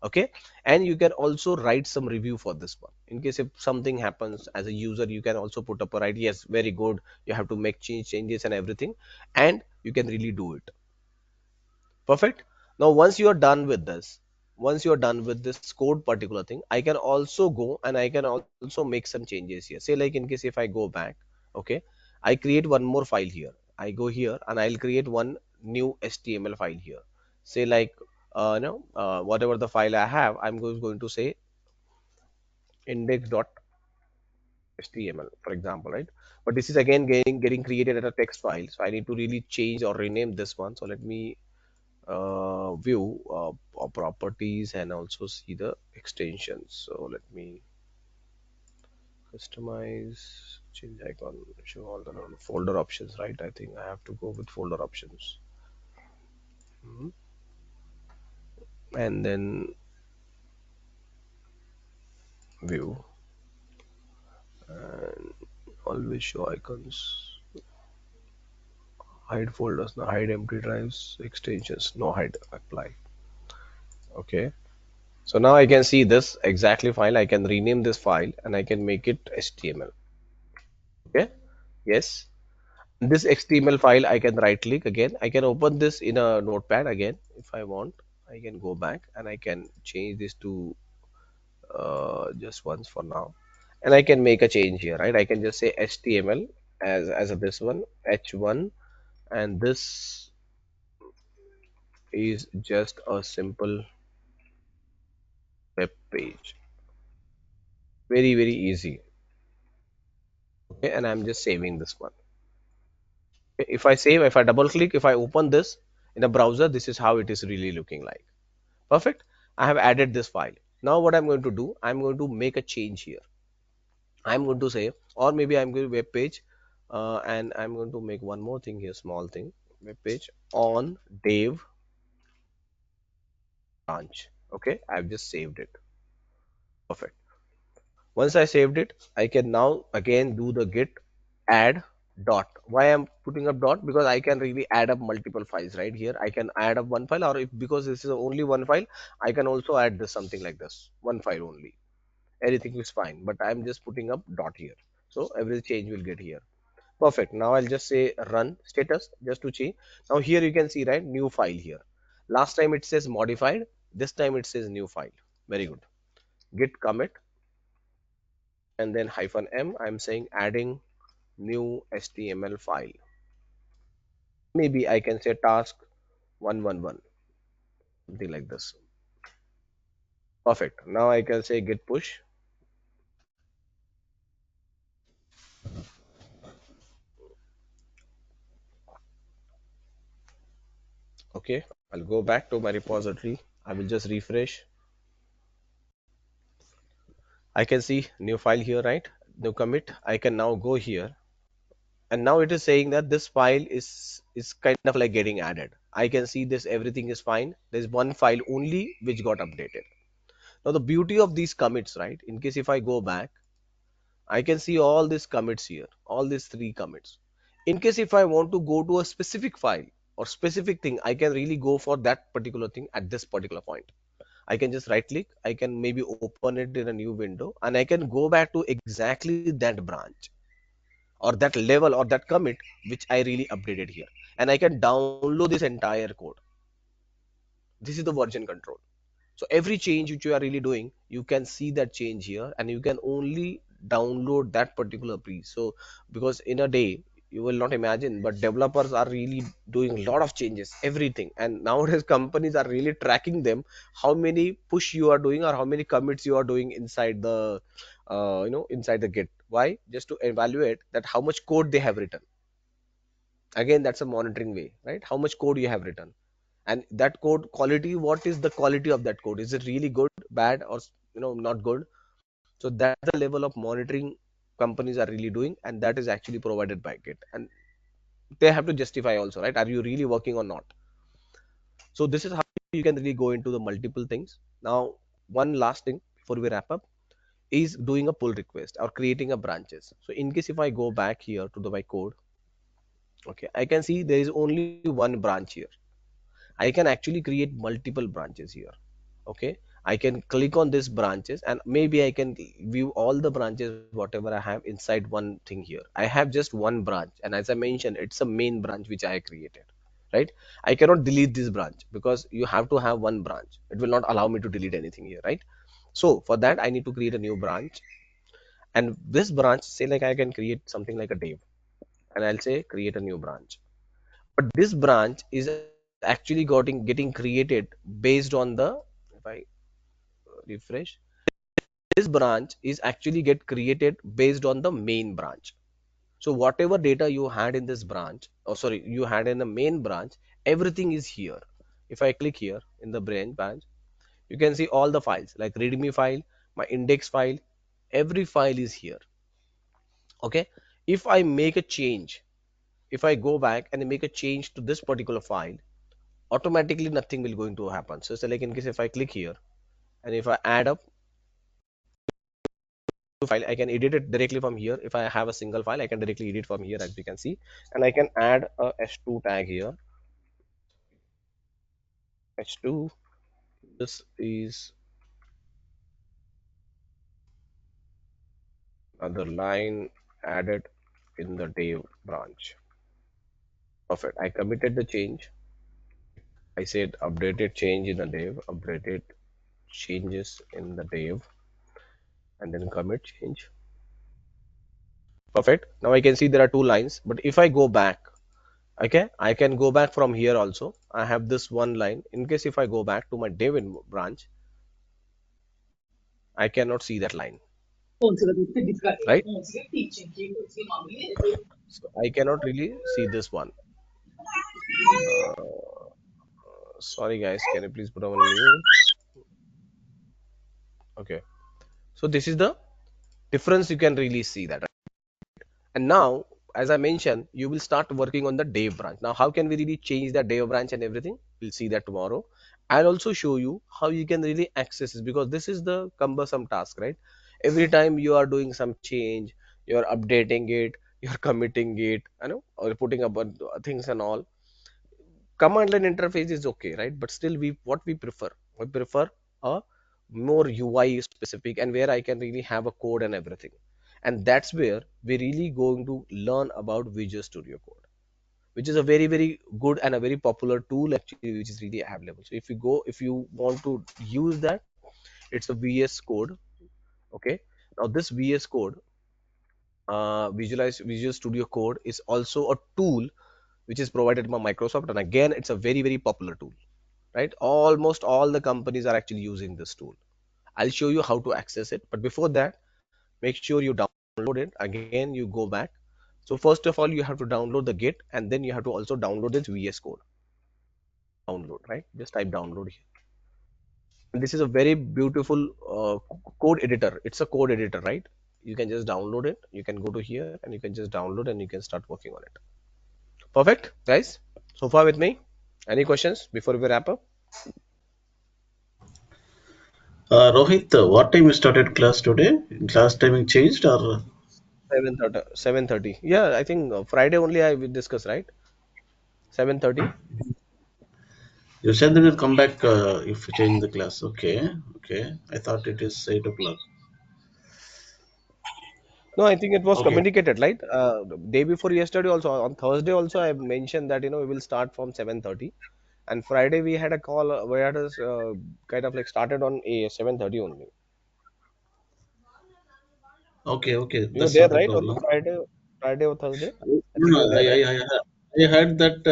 Okay, and you can also write some review for this one. In case if something happens as a user, you can also put up a write, yes, very good, you have to make changes and everything, and you can really do it. Perfect. Now, once you are done with this, once you are done with this code particular thing, I can also go and I can also make some changes here. Say like in case if I go back, okay, I create one more file here. I go here and I'll create one new HTML file here. Say like, whatever the file I have, I'm going to say index.html, for example, right? But this is again getting created as a text file. So I need to really change or rename this one. So let me view properties and also see the extensions. So let me customize, change icon, show all the folder options, right? I think I have to go with folder options. Mhm. And then view and always show icons, hide folders, no hide empty drives, extensions, no hide, apply. Okay. So now I can see this exactly file. I can rename this file and I can make it HTML. Okay. Yes. This HTML file, I can right click again. I can open this in a notepad again if I want. I can go back and I can change this to just once for now. And I can make a change here, right? I can just say HTML as a this one, H1, and this is just a simple web page. Very, very easy. Okay, and I'm just saving this one. Okay, if I save, if I double click, if I open this in a browser, this is how it is really looking like. Perfect. I have added this file. Now what I'm going to do, I'm going to make a change here. I'm going to say, or maybe I'm going to web page, and I'm going to make one more thing here, small thing, web page on dev branch. Okay, I've just saved it. Perfect. Once I saved it, I can now again do the git add dot. Why I'm putting up dot? Because I can really add up multiple files right here. I can add up one file, or if because this is only one file, I can also add this something like this, one file only. Anything is fine, but I'm just putting up dot here. So every change will get here. Perfect. Now I'll just say run status just to change. Now here you can see, right, new file here. Last time it says modified. This time it says new file. Very good. Git commit and then -m. I'm saying adding new HTML file. Maybe I can say task 111, something like this. Perfect. Now I can say git push. Okay. I'll go back to my repository. I will just refresh. I can see new file here, right? New commit. I can now go here, and now it is saying that this file is kind of like getting added. I can see this, everything is fine. There's one file only which got updated. Now the beauty of these commits, right? In case if I go back, I can see all these commits here, all these three commits. In case if I want to go to a specific file or specific thing, I can really go for that particular thing at this particular point. I can just right click, I can maybe open it in a new window, and I can go back to exactly that branch or that level or that commit which I really updated here. And I can download this entire code. This is the version control. So every change which you are really doing, you can see that change here, and you can only download that particular piece. So because in a day, you will not imagine, but developers are really doing a lot of changes, everything. And nowadays companies are really tracking them, how many push you are doing or how many commits you are doing inside the inside the Git. Why? Just to evaluate that how much code they have written. Again, that's a monitoring way, right? How much code you have written, and that code quality, what is the quality of that code? Is it really good, bad, or not good? So that's the level of monitoring companies are really doing, and that is actually provided by Git, and they have to justify also, right? Are you really working or not? So this is how you can really go into the multiple things. Now, one last thing before we wrap up is doing a pull request or creating a branches. So in case if I go back here to the my code, okay, I can see there is only one branch here. I can actually create multiple branches here. Okay, I can click on this branches, and maybe I can view all the branches whatever I have inside one thing here. I have just one branch, and as I mentioned, it's a main branch which I created. right? I cannot delete this branch because you have to have one branch. It will not allow me to delete anything here, right? So for that I need to create a new branch, and this branch, say like I can create something like a dev, and I'll say create a new branch. But this branch is actually getting created based on the, if I refresh, this branch is actually get created based on the main branch. So whatever data you had in this branch, or sorry, you had in the main branch, everything is here. If I click here in the branch, you can see all the files like readme file, my index file, every file is here. Okay. If I make a change, if I go back and make a change to this particular file, automatically nothing will going to happen. So it's like in case if I click here and if I add up to file, I can edit it directly from here. If I have a single file, I can directly edit from here, as we can see, and I can add a h2 tag here. H2, this is another line added in the dev branch. Perfect. I committed the change. I said updated change in the dev, updated changes in the dev, and then commit change. Perfect. Now I can see there are two lines, but if I go back, okay, I can go back from here also. I have this one line. In case if I go back to my dev branch, I cannot see that line, right? So I cannot really see this one. Uh, Sorry guys, can you please put on mute? Okay. So this is the difference. You can really see that. And now, as I mentioned, you will start working on the dev branch. Now, how can we really change the dev branch and everything? We'll see that tomorrow. I'll also show you how you can really access this, because this is the cumbersome task, right? Every time you are doing some change, you're updating it, you're committing it, or putting up things and all. Command line interface is okay, right? But still, we prefer a more UI specific, and where I can really have a code and everything. And that's where we're really going to learn about Visual Studio Code, which is a very very good and a very popular tool actually, which is really available. So if you want to use that, it's a VS Code. Okay. Now this VS Code, Visual Studio Code, is also a tool which is provided by Microsoft, and again it's a very very popular tool, right? Almost all the companies are actually using this tool. I'll show you how to access it, but before that, make sure you download it. Again, you go back. So first of all, you have to download the Git, and then you have to also download this VS Code. Download, right? Just type download here. And this is a very beautiful code editor. It's a code editor, right? You can just download it. You can go to here and you can just download and you can start working on it. Perfect, guys. So far with me. Any questions before we wrap up?
Rohit, what time you started class today? Class timing changed or
7:30. 7:30. Yeah, I think Friday only I will discuss, right? 7:30.
you said that you'll come back if you change the class? Okay, okay. I thought it is 8 o'clock.
No, I think it was
Okay,
communicated, right? Day before yesterday also, on Thursday also, I mentioned that we will start from 7:30, and Friday we had a call. We had a kind of like started on a 7:30 only.
okay, okay.
You were
That's
there,
not a
right, on the
problem.
Friday or Thursday? I think
No,
you were there, right?
I heard that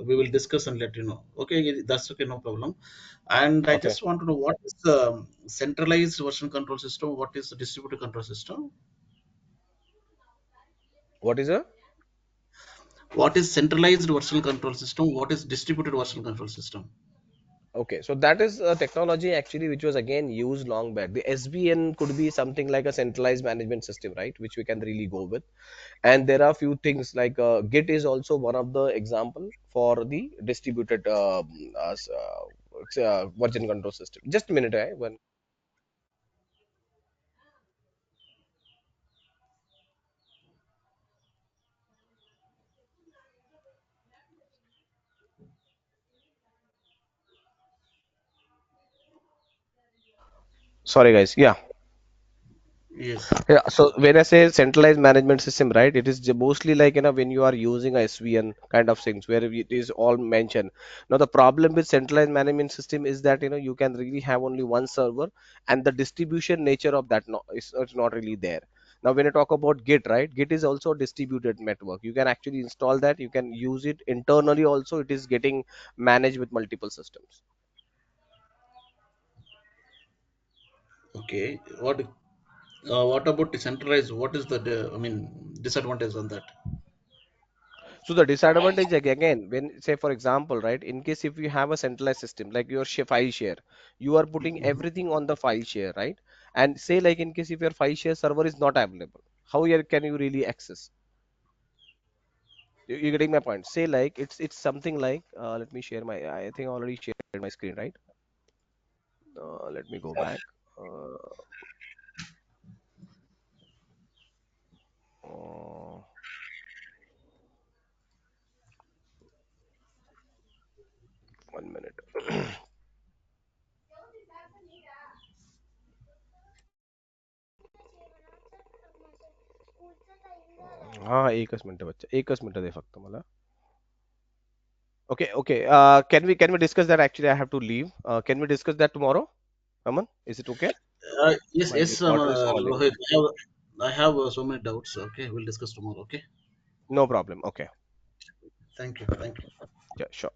we will discuss and let you know. Okay, that's okay, no problem. And I
Okay.
just want to know what is the centralized version control system? What is the distributed control system?
What is a?
What is centralized version control system? What is distributed version control system?
Okay, so that is a technology actually which was again used long back. The SBN could be something like a centralized management system, right? Which we can really go with. And there are few things like Git is also one of the example for the distributed version control system. Just a minute, when sorry guys, yeah.
Yes.
Yeah, so when I say centralized management system, right, it is mostly like, when you are using a SVN kind of things where it is all mentioned. Now, the problem with centralized management system is that, you can really have only one server, and the distribution nature of that, no, is it's not really there. Now, when I talk about Git, right, Git is also a distributed network. You can actually install that. You can use it internally also. It is getting managed with multiple systems.
Okay. What about decentralized? What is the I mean disadvantage on that?
So the disadvantage again, when say for example, right, in case if you have a centralized system like your file share, you are putting
Mhm.
everything on the file share, right? And say like in case if your file share server is not available, how can you really access? You getting my point? Say like it's something like let me share my, I think I already shared my screen, right? Let me go back. Uh, uh, 1 minute. हाँ एकच minute बच्चा एकच minute दे फक्त मला. Okay, okay. Can we discuss that? Actually, I have to leave. Can we discuss that tomorrow? Aman, is it okay?
Yes,
My
yes,
daughter is calling.
Rohit. I have so many doubts. Okay, we'll discuss tomorrow. Okay.
No problem. Okay.
Thank you. Thank you.
Yeah, sure.